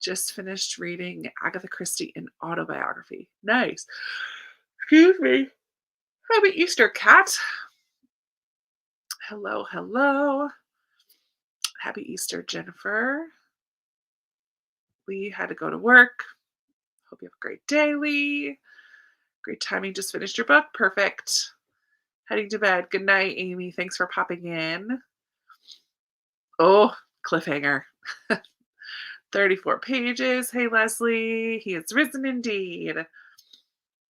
Just finished reading Agatha Christie, an autobiography. Nice. Excuse me. Happy Easter, Cat. Hello, hello. Happy Easter, Jennifer. Lee had to go to work. Hope you have a great day, Lee. Great timing. Just finished your book. Perfect. Heading to bed. Good night, Amy. Thanks for popping in. Oh, cliffhanger. 34 pages. Hey, Leslie. He has risen indeed.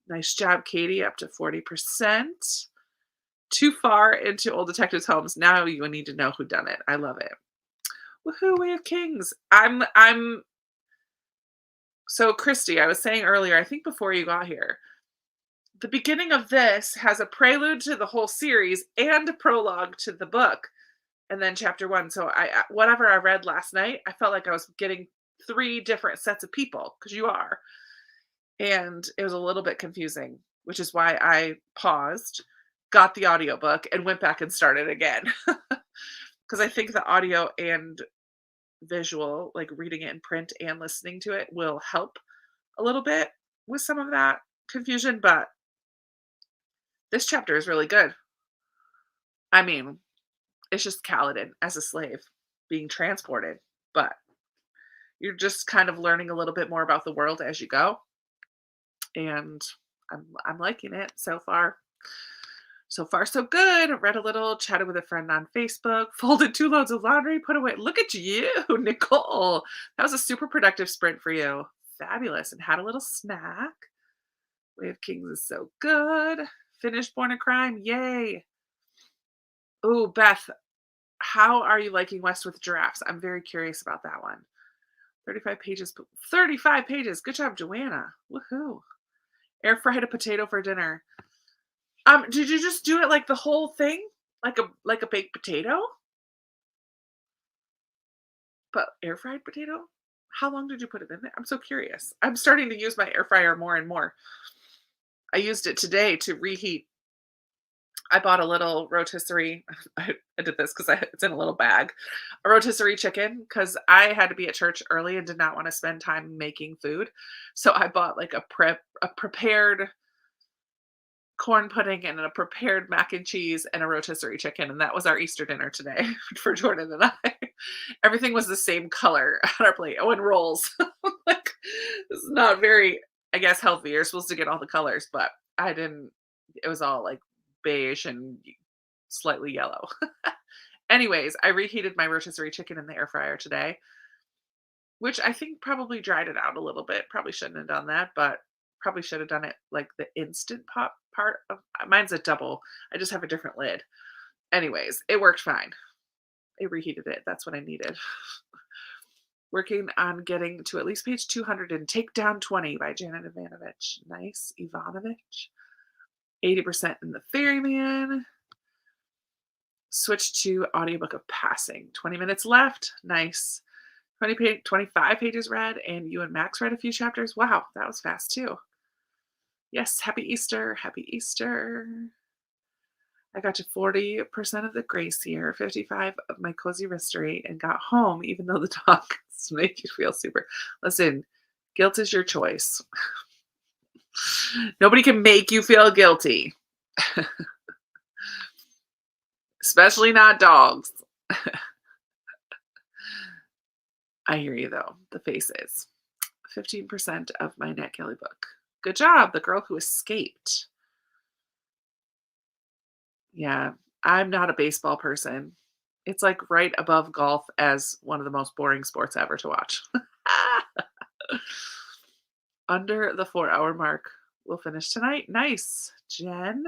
Nice job, Katie. Up to 40%. Too far into Old Detectives Homes. Now you need to know who done it. I love it. Woohoo, Way of Kings. I'm so Christy, I was saying earlier, I think before you got here, the beginning of this has a prelude to the whole series and a prologue to the book. And then chapter 1. So whatever I read last night, I felt like I was getting 3 different sets of people because you are. And it was a little bit confusing, which is why I paused, got the audiobook, and went back and started again. Because I think the audio and visual, like reading it in print and listening to it, will help a little bit with some of that confusion. But this chapter is really good. I mean, it's just Kaladin as a slave being transported, but you're just kind of learning a little bit more about the world as you go. And I'm liking it so far. So far, so good. Read a little, chatted with a friend on Facebook, folded 2 loads of laundry, put away. Look at you, Nicole. That was a super productive sprint for you. Fabulous. And had a little snack. Way of Kings is so good. Finished Born a Crime. Yay. Oh, Beth, how are you liking West with Giraffes? I'm very curious about that one. 35 pages. 35 pages. Good job, Joanna. Woohoo. Air fried a potato for dinner. Did you just do it like the whole thing? Like a baked potato? But air fried potato? How long did you put it in there? I'm so curious. I'm starting to use my air fryer more and more. I used it today to reheat. I bought a little rotisserie. I did this because it's in a little bag. A rotisserie chicken because I had to be at church early and did not want to spend time making food. So I bought like a prepared corn pudding and a prepared mac and cheese and a rotisserie chicken. And that was our Easter dinner today for Jordan and I. Everything was the same color on our plate. Oh, and rolls. Like, this is not very, I guess, healthy. You're supposed to get all the colors, but I didn't. It was all like beige and slightly yellow. Anyways, I reheated my rotisserie chicken in the air fryer today, which I think probably dried it out a little bit. Probably shouldn't have done that, but probably should have done it like the instant pop part of mine's a double. I just have a different lid. Anyways, it worked fine. It reheated it. That's what I needed. Working on getting to at least page 200 in Take Down 20 by Janet Ivanovich. Nice. Ivanovich. 80% in The Ferryman. Switch to audiobook of Passing. 20 minutes left. Nice. 25 pages read, and you and Max read a few chapters. Wow, that was fast too. Yes, happy Easter. Happy Easter. I got to 40% of the grace here, 55 of my cozy mystery, and got home even though the dogs make you feel super. Listen, guilt is your choice. Nobody can make you feel guilty, especially not dogs. I hear you though. The faces. 15% of my Nat Kelly book. Good job, The Girl Who Escaped. Yeah, I'm not a baseball person. It's like right above golf as one of the most boring sports ever to watch. Under the 4-hour mark. We'll finish tonight. Nice. Jen.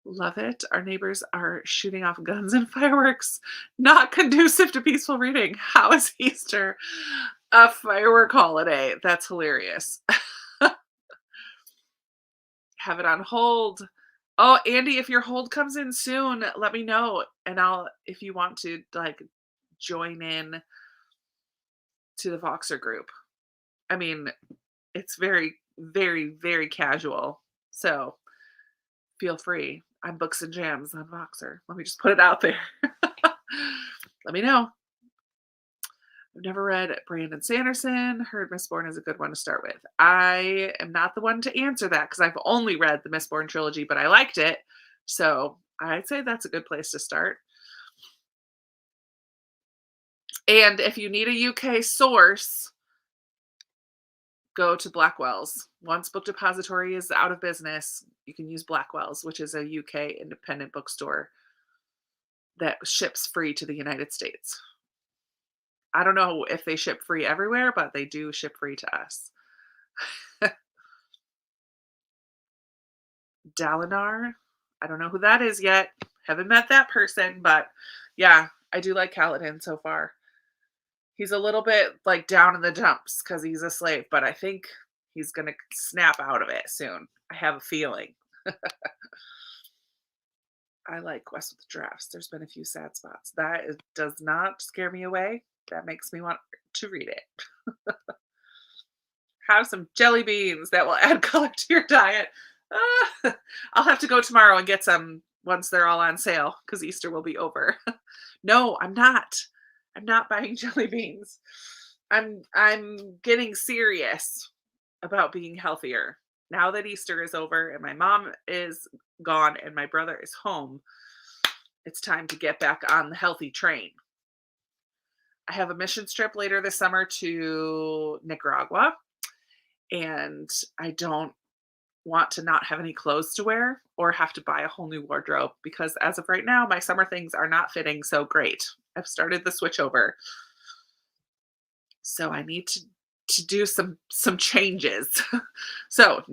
Love it. Our neighbors are shooting off guns and fireworks. Not conducive to peaceful reading. How is Easter a firework holiday? That's hilarious. Have it on hold. Oh, Andy, if your hold comes in soon, let me know. And if you want to like join in to the Voxer group. I mean, it's very, very, very casual. So feel free. I'm Books and Jams on Voxer. Let me just put it out there. Let me know. I've never read Brandon Sanderson. Heard Mistborn is a good one to start with. I am not the one to answer that because I've only read the Mistborn trilogy, but I liked it. So I'd say that's a good place to start. And if you need a UK source, go to Blackwell's. Once Book Depository is out of business, you can use Blackwell's, which is a UK independent bookstore that ships free to the United States. I don't know if they ship free everywhere, but they do ship free to us. Dalinar, I don't know who that is yet. Haven't met that person, but yeah, I do like Kaladin so far. He's a little bit like down in the dumps because he's a slave, but I think he's going to snap out of it soon. I have a feeling. I like Quest with the Drafts. There's been a few sad spots. Does not scare me away. That makes me want to read it. Have some jelly beans that will add color to your diet. I'll have to go tomorrow and get some once they're all on sale because Easter will be over. No, I'm not. I'm not buying jelly beans. I'm getting serious about being healthier. Now that Easter is over and my mom is gone and my brother is home, it's time to get back on the healthy train. I have a mission trip later this summer to Nicaragua, and I don't want to not have any clothes to wear or have to buy a whole new wardrobe because as of right now, my summer things are not fitting so great. I've started the switch over. So I need to do some changes. So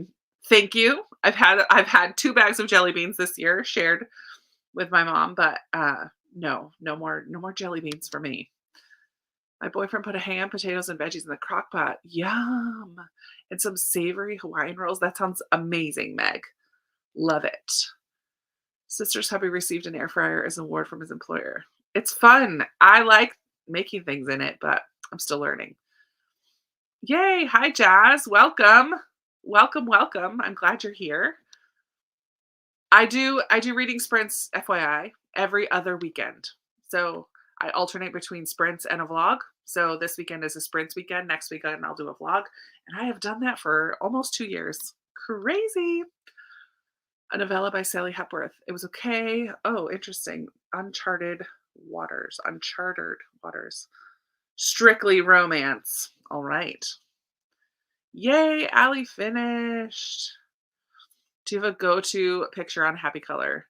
thank you. I've had 2 bags of jelly beans this year shared with my mom, but no more jelly beans for me. My boyfriend put a ham, potatoes, and veggies in the crock pot. Yum. And some savory Hawaiian rolls. That sounds amazing, Meg. Love it. Sister's hubby received an air fryer as an award from his employer. It's fun. I like making things in it, but I'm still learning. Yay. Hi, Jazz. Welcome. Welcome. I'm glad you're here. I do reading sprints, FYI, every other weekend. So I alternate between sprints and a vlog. So this weekend is a sprints weekend. Next weekend I'll do a vlog. And I have done that for almost 2 years. Crazy. A novella by Sally Hepworth. It was okay. Oh, interesting. Uncharted waters. Strictly romance. All right. Yay, Allie finished. Do you have a go-to picture on Happy Color?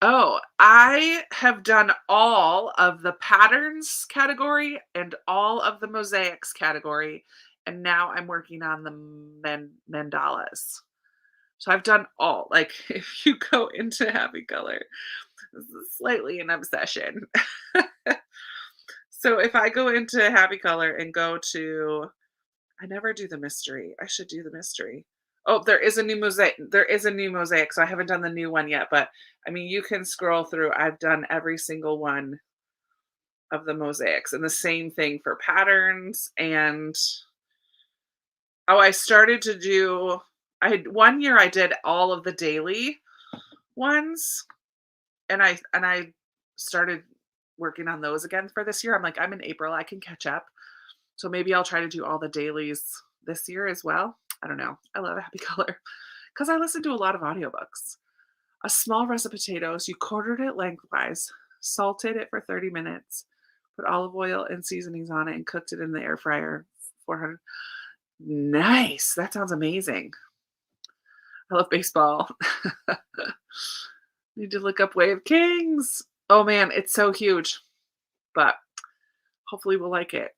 Oh, I have done all of the patterns category and all of the mosaics category, and now I'm working on the mandalas. So I've done all. Like, if you go into Happy Color, this is slightly an obsession. So if I go into Happy Color and go to, I never do the mystery. I should do the mystery. Oh, there is a new mosaic, so I haven't done the new one yet, but, I mean, you can scroll through. I've done every single one of the mosaics, and the same thing for patterns, and oh, I had one year I did all of the daily ones, and I started working on those again for this year. I'm like, "I'm in April, I can catch up." So maybe I'll try to do all the dailies this year as well. I don't know. I love Happy Color because I listen to a lot of audiobooks. A small breast of potatoes, you quartered it lengthwise, salted it for 30 minutes, put olive oil and seasonings on it, and cooked it in the air fryer. 400. Nice. That sounds amazing. I love baseball. Need to look up Way of Kings. Oh man, it's so huge, but hopefully we'll like it.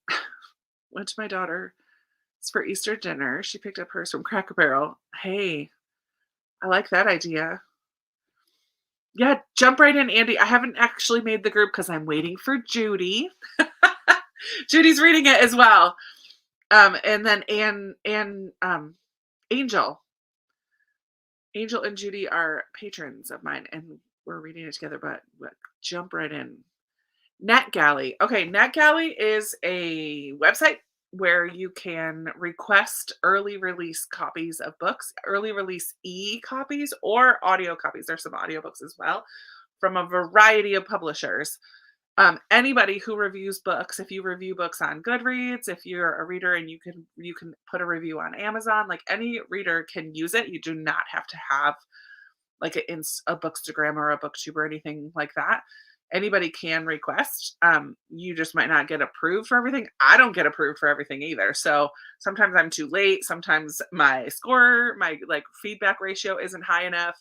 Went to my daughter's for Easter dinner. She picked up hers from Cracker Barrel. Hey, I like that idea. Yeah, jump right in, Andy. I haven't actually made the group because I'm waiting for Judy. Judy's reading it as well. And then Angel. Angel and Judy are patrons of mine, and we're reading it together, but jump right in. NetGalley. Okay, NetGalley is a website where you can request early release copies of books, early release e-copies or audio copies. There's some audiobooks as well from a variety of publishers. Anybody who reviews books, if you review books on Goodreads, if you're a reader and you can put a review on Amazon, like any reader can use it. You do not have to have like a Bookstagram or a BookTube or anything like that. Anybody can request. You just might not get approved for everything. I don't get approved for everything either. So sometimes I'm too late. Sometimes my score, my like feedback ratio isn't high enough.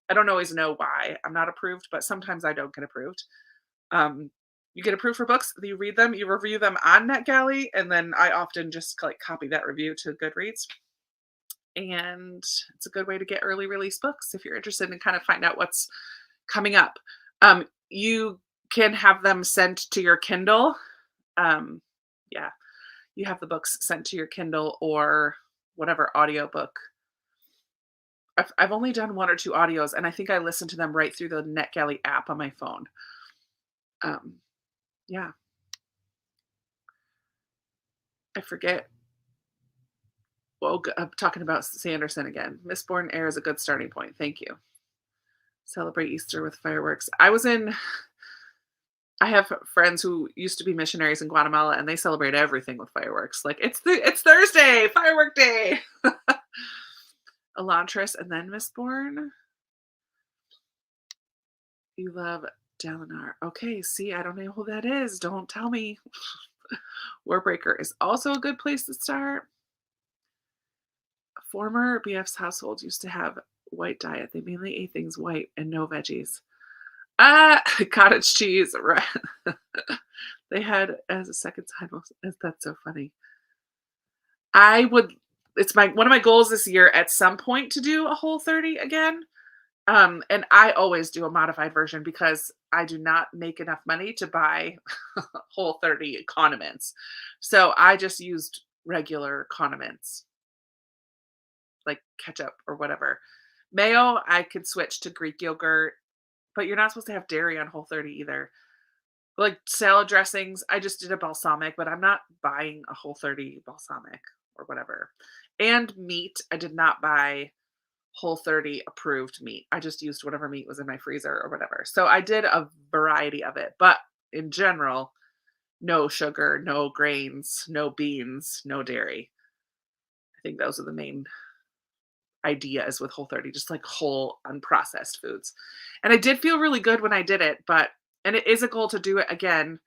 I don't always know why I'm not approved, but sometimes I don't get approved. You get approved for books, you read them, you review them on NetGalley, and then I often just like copy that review to Goodreads. And it's a good way to get early release books if you're interested in kind of find out what's coming up. You can have them sent to your Kindle. Yeah, you have the books sent to your Kindle or whatever audiobook. I've only done one or two audios, and I think I listened to them right through the NetGalley app on my phone. Yeah, I forget. Well, I'm talking about Sanderson again. Mistborn Air is a good starting point. Thank you. Celebrate Easter with fireworks. I have friends who used to be missionaries in Guatemala, and they celebrate everything with fireworks. Like it's Thursday, firework day. Elantris and then Mistborn. You love Dalinar. Okay, see, I don't know who that is. Don't tell me. Warbreaker is also a good place to start. Former BF's household used to have white diet. They mainly ate things white and no veggies. Cottage cheese. Right. They had as a second time. That's so funny. It's one of my goals this year at some point to do a Whole30 again. And I always do a modified version because I do not make enough money to buy Whole30 condiments. So I just used regular condiments like ketchup or whatever. Mayo, I could switch to Greek yogurt, but you're not supposed to have dairy on Whole30 either. Like salad dressings, I just did a balsamic, but I'm not buying a Whole30 balsamic or whatever. And meat, I did not buy Whole30 approved meat. I just used whatever meat was in my freezer or whatever. So I did a variety of it, but in general, no sugar, no grains, no beans, no dairy. I think those are the main ideas with Whole30, just like whole unprocessed foods. And I did feel really good when I did it, and it is a goal to do it again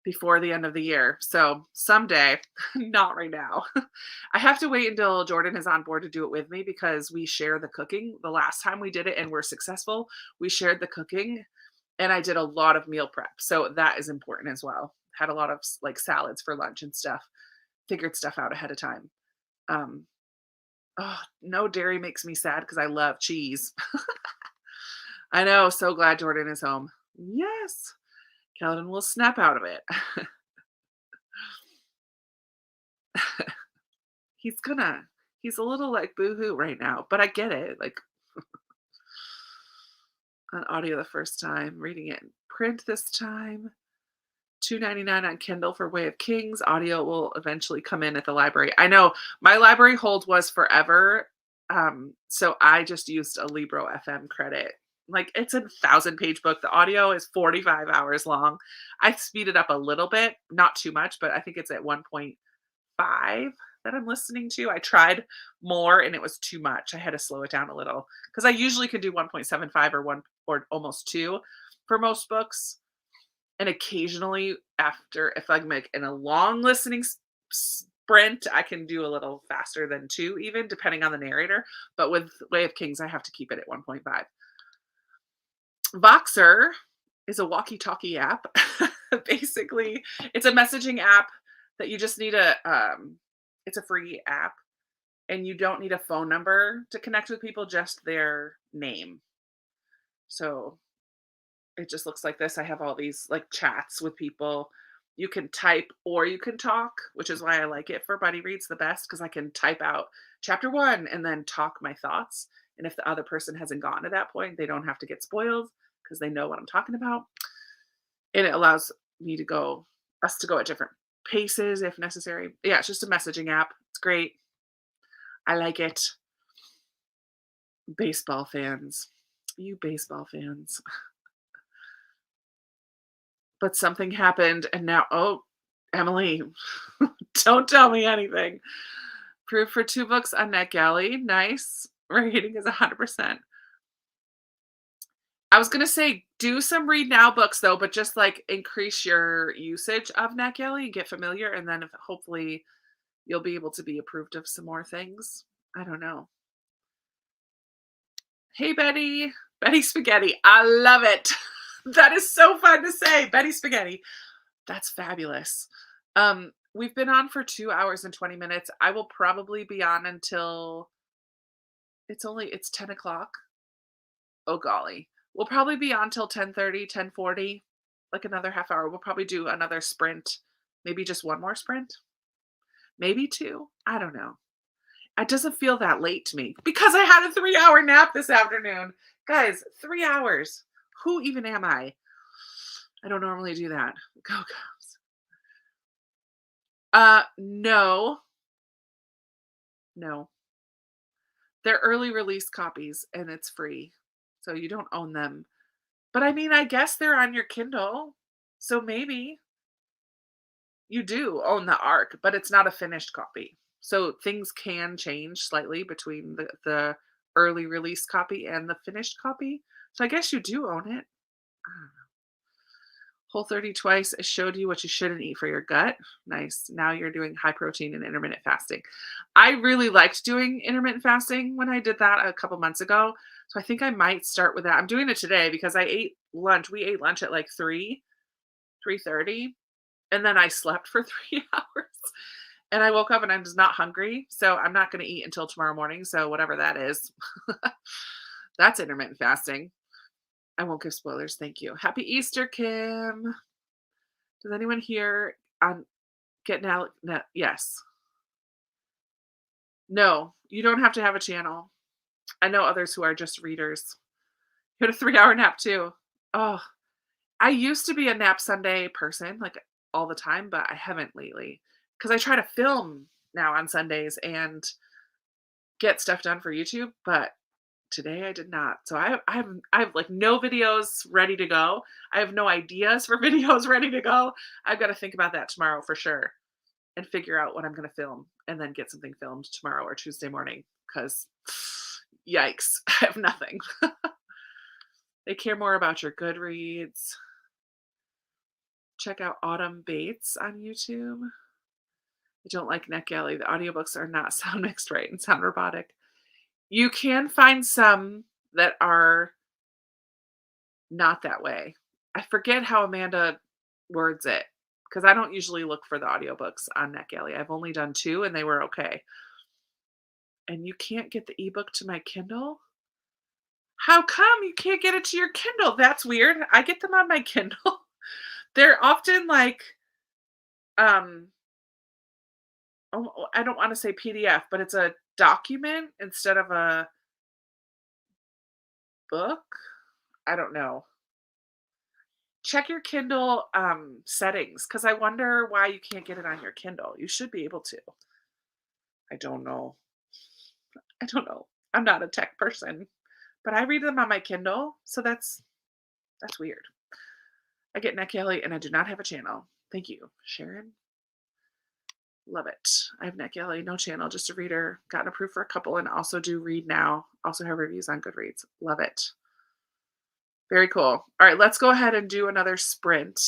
before the end of the year. So someday, not right now. I have to wait until Jordan is on board to do it with me because we share the cooking. The last time we did it and we're successful, we shared the cooking and I did a lot of meal prep. So that is important as well. Had a lot of like salads for lunch and stuff, figured stuff out ahead of time. Oh, no dairy makes me sad because I love cheese. I know. So glad Jordan is home. Yes. Keldon will snap out of it. He's gonna He's a little like boohoo right now, but I get it. Like on audio the first time, reading it in print this time. $2.99 on Kindle for Way of Kings. Audio will eventually come in at the library. I know my library hold was forever. So I just used a Libro FM credit. Like it's a 1,000-page book. The audio is 45 hours long. I speed it up a little bit, not too much, but I think it's at 1.5 that I'm listening to. I tried more and it was too much. I had to slow it down a little because I usually could do 1.75 or one or almost two for most books. And occasionally after, if I'm like in a long listening sprint, I can do a little faster than two, even depending on the narrator. But with Way of Kings, I have to keep it at 1.5. Voxer is a walkie-talkie app. Basically, it's a messaging app that you just need it's a free app and you don't need a phone number to connect with people, just their name. So it just looks like this. I have all these like chats with people. You can type or you can talk, which is why I like it for Buddy Reads the best because I can type out chapter 1 and then talk my thoughts. And if the other person hasn't gotten to that point, they don't have to get spoiled because they know what I'm talking about. And it allows us to go at different paces if necessary. Yeah, it's just a messaging app. It's great. I like it. Baseball fans. You baseball fans. But something happened and now, oh, Emily, don't tell me anything. Proof for 2 books on NetGalley. Nice. Rating is 100%. I was gonna say do some read now books though, but just like increase your usage of NetGalley and get familiar, and then hopefully you'll be able to be approved of some more things. I don't know. Hey Betty, Betty Spaghetti. I love it. That is so fun to say, Betty Spaghetti. That's fabulous. We've been on for 2 hours and 20 minutes. I will probably be on until it's 10 o'clock. Oh golly. We'll probably be on till 10:30, 10:40, like another half hour. We'll probably do another sprint. Maybe just one more sprint. Maybe two. I don't know. It doesn't feel that late to me because I had a 3-hour nap this afternoon. Guys, 3 hours. Who even am I? I don't normally do that. Go, Cubs. No. No. They're early release copies and it's free. So you don't own them. But I mean, I guess they're on your Kindle. So maybe you do own the ARC, but it's not a finished copy. So things can change slightly between the early release copy and the finished copy. So I guess you do own it. I don't know. Whole30 twice. I showed you what you shouldn't eat for your gut. Nice. Now you're doing high protein and intermittent fasting. I really liked doing intermittent fasting when I did that a couple months ago. So I think I might start with that. I'm doing it today because I ate lunch. We ate lunch at like 3:30, and then I slept for 3 hours. And I woke up and I'm just not hungry. So I'm not going to eat until tomorrow morning. So whatever that is, that's intermittent fasting. I won't give spoilers. Thank you. Happy Easter, Kim. Does anyone here on get now? No, yes. No, you don't have to have a channel. I know others who are just readers. You had a 3-hour nap too. Oh, I used to be a nap Sunday person, like all the time, but I haven't lately because I try to film now on Sundays and get stuff done for YouTube. But today I did not. So I have like no videos ready to go. I have no ideas for videos ready to go. I've got to think about that tomorrow for sure and figure out what I'm going to film and then get something filmed tomorrow or Tuesday morning because yikes, I have nothing. They care more about your Goodreads. Check out Autumn Bates on YouTube. I don't like NetGalley. The audiobooks are not sound mixed right and sound robotic. You can find some that are not that way. I forget how Amanda words it because I don't usually look for the audiobooks on NetGalley. I've only done 2 and they were okay. And you can't get the ebook to my Kindle? How come you can't get it to your Kindle? That's weird. I get them on my Kindle. They're often like, I don't want to say PDF, but it's a document instead of a book. I don't know. Check your Kindle settings because I wonder why you can't get it on your Kindle. You should be able to. I don't know. I don't know. I'm not a tech person, but I read them on my Kindle, so that's weird. I get Nick Kelly and I do not have a channel. Thank you, Sharon. Love it. I have Nick Kelly, no channel, just a reader. Gotten approved for a couple and also do read now. Also have reviews on Goodreads. Love it. Very cool. All right, let's go ahead and do another sprint.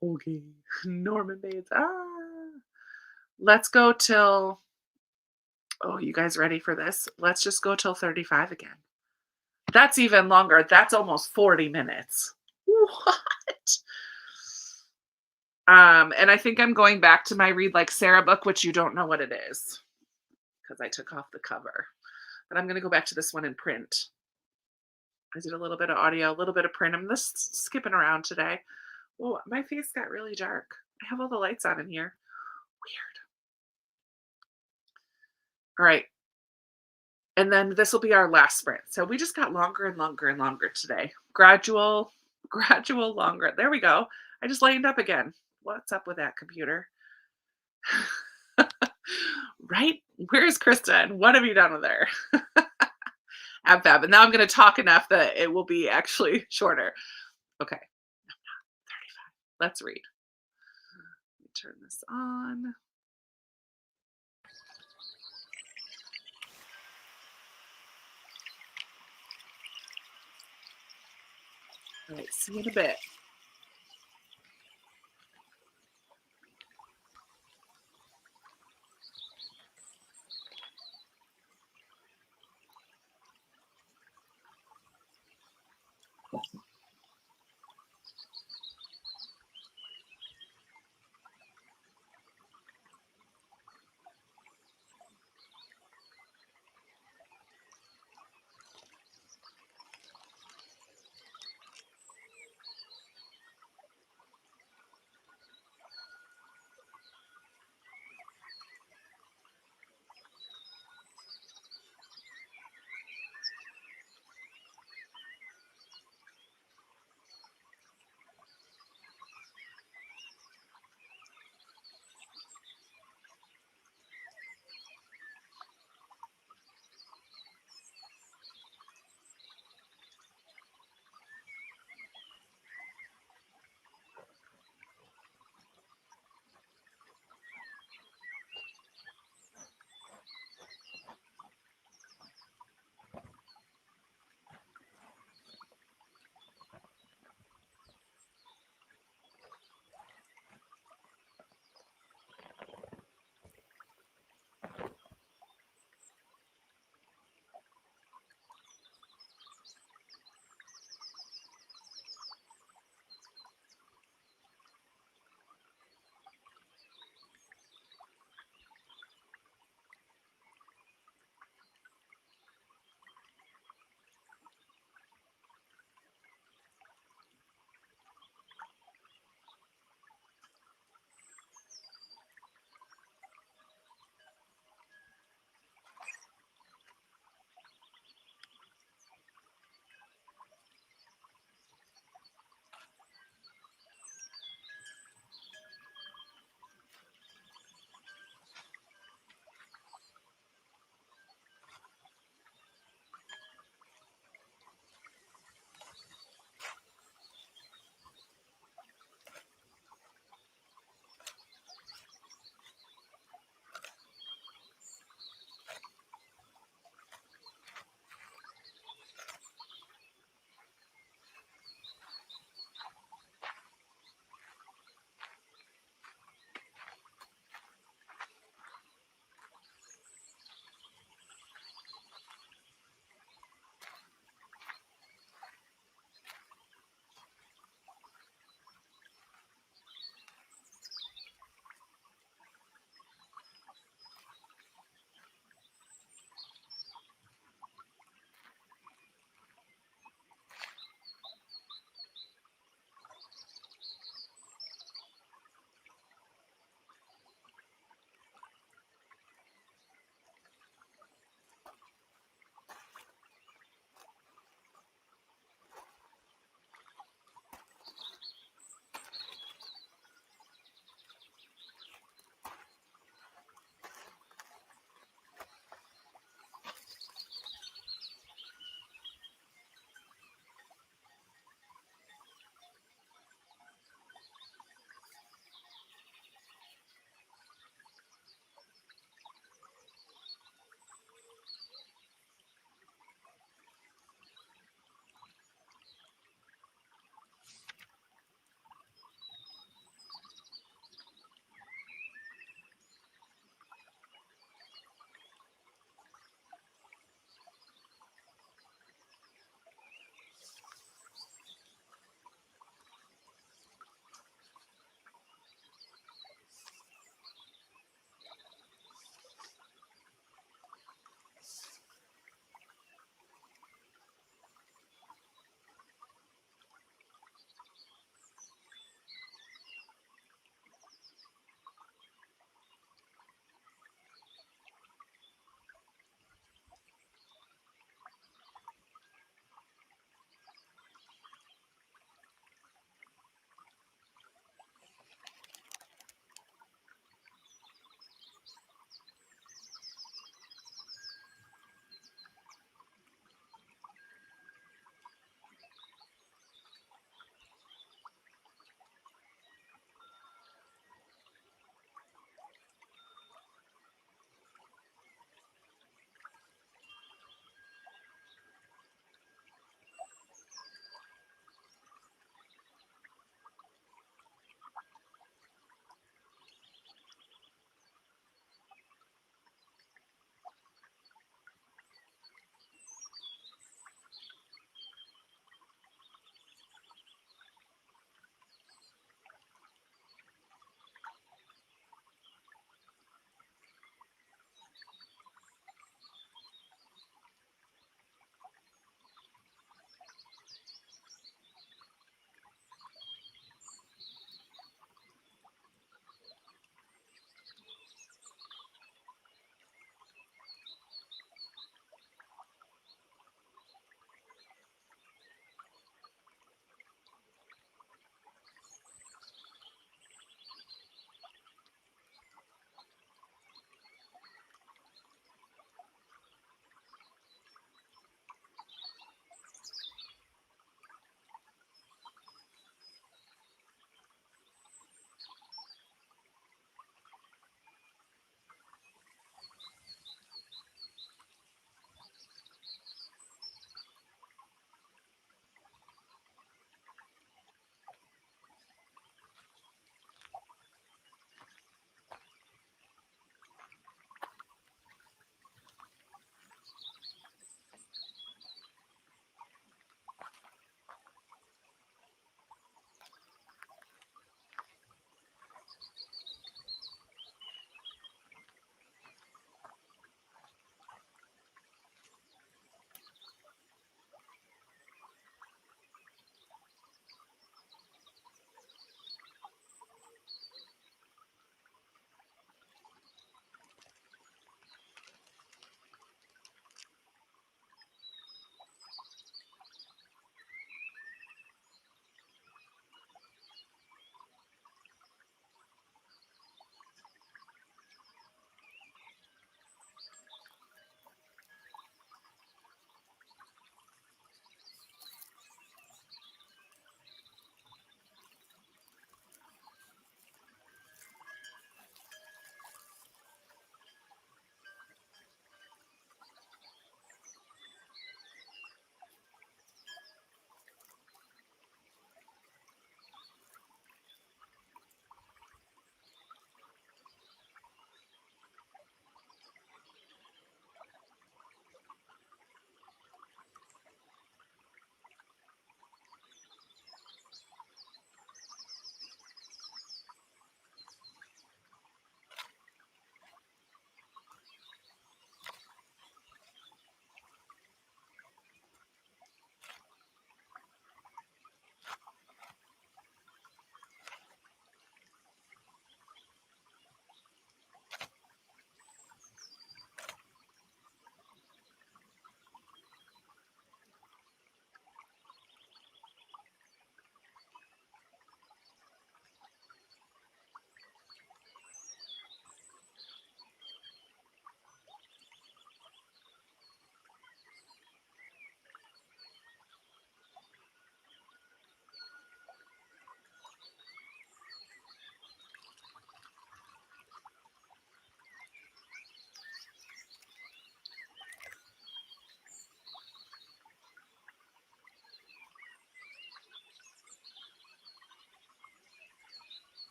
Okay. Norman Bates. Let's go till, oh, you guys ready for this? Let's just go till 35 again. That's even longer. That's almost 40 minutes. What? And I think I'm going back to my Read Like Sarah book, which you don't know what it is because I took off the cover. But I'm going to go back to this one in print. I did a little bit of audio, a little bit of print. I'm just skipping around today. Oh, my face got really dark. I have all the lights on in here. Weird. All right. And then this will be our last sprint. So we just got longer and longer and longer today. Gradual longer. There we go. I just lightened up again. What's up with that computer? Right? Where's Krista? And what have you done with her? Fab. And now I'm going to talk enough that it will be actually shorter. Okay. 35. Let's read. Let me turn this on. All right, see you in a bit.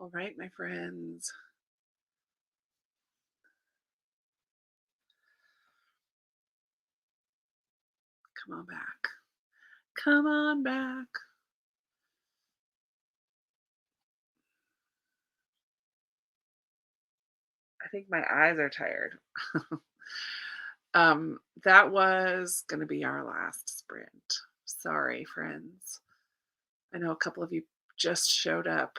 All right, my friends. Come on back. Come on back. I think my eyes are tired. That was going to be our last sprint. Sorry, friends. I know a couple of you just showed up,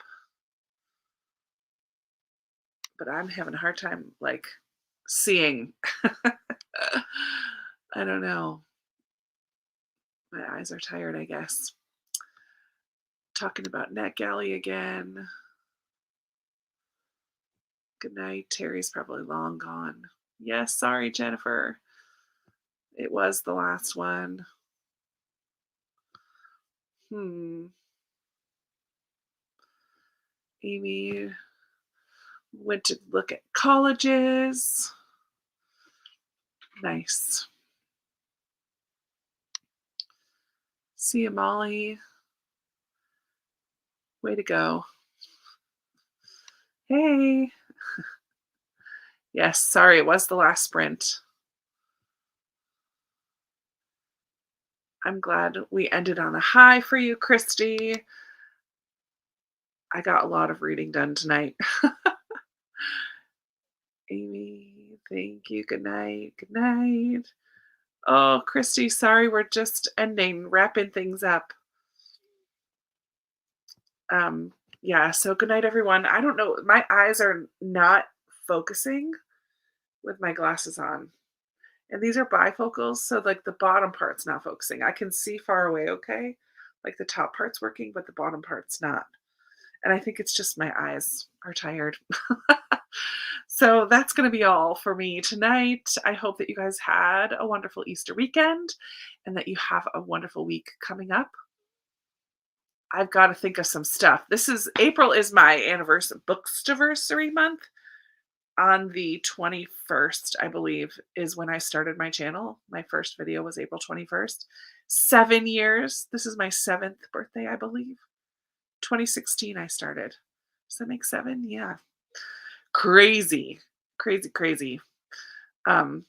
but I'm having a hard time like seeing. I don't know. My eyes are tired, I guess. Talking about NetGalley again. Good night. Terry's probably long gone. Yes, sorry, Jennifer. It was the last one. Amy went to look at colleges. Nice. See you, Molly. Way to go. Hey. Yes, sorry, it was the last sprint. I'm glad we ended on a high for you, Christy. I got a lot of reading done tonight. Amy, thank you. Good night. Good night. Oh, Christy, sorry, we're just wrapping things up. Yeah, so good night, everyone. I don't know, my eyes are not focusing with my glasses on. And these are bifocals, so like the bottom part's not focusing. I can see far away okay. Like the top part's working, but the bottom part's not. And I think it's just my eyes are tired. So that's going to be all for me tonight. I hope that you guys had a wonderful Easter weekend and that you have a wonderful week coming up. I've got to think of some stuff. April is my bookstaversary month. On the 21st, I believe, is when I started my channel. My first video was April 21st. 7 years. This is my 7th birthday, I believe. 2016 I started. Does that make 7? Yeah. Crazy. Crazy, crazy. So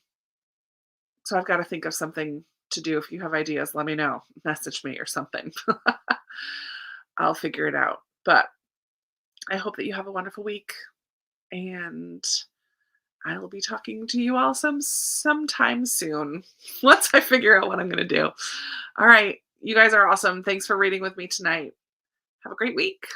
I've got to think of something to do. If you have ideas, let me know. Message me or something. I'll figure it out. But I hope that you have a wonderful week. And I will be talking to you all sometime soon once I figure out what I'm going to do. All right. You guys are awesome. Thanks for reading with me tonight. Have a great week.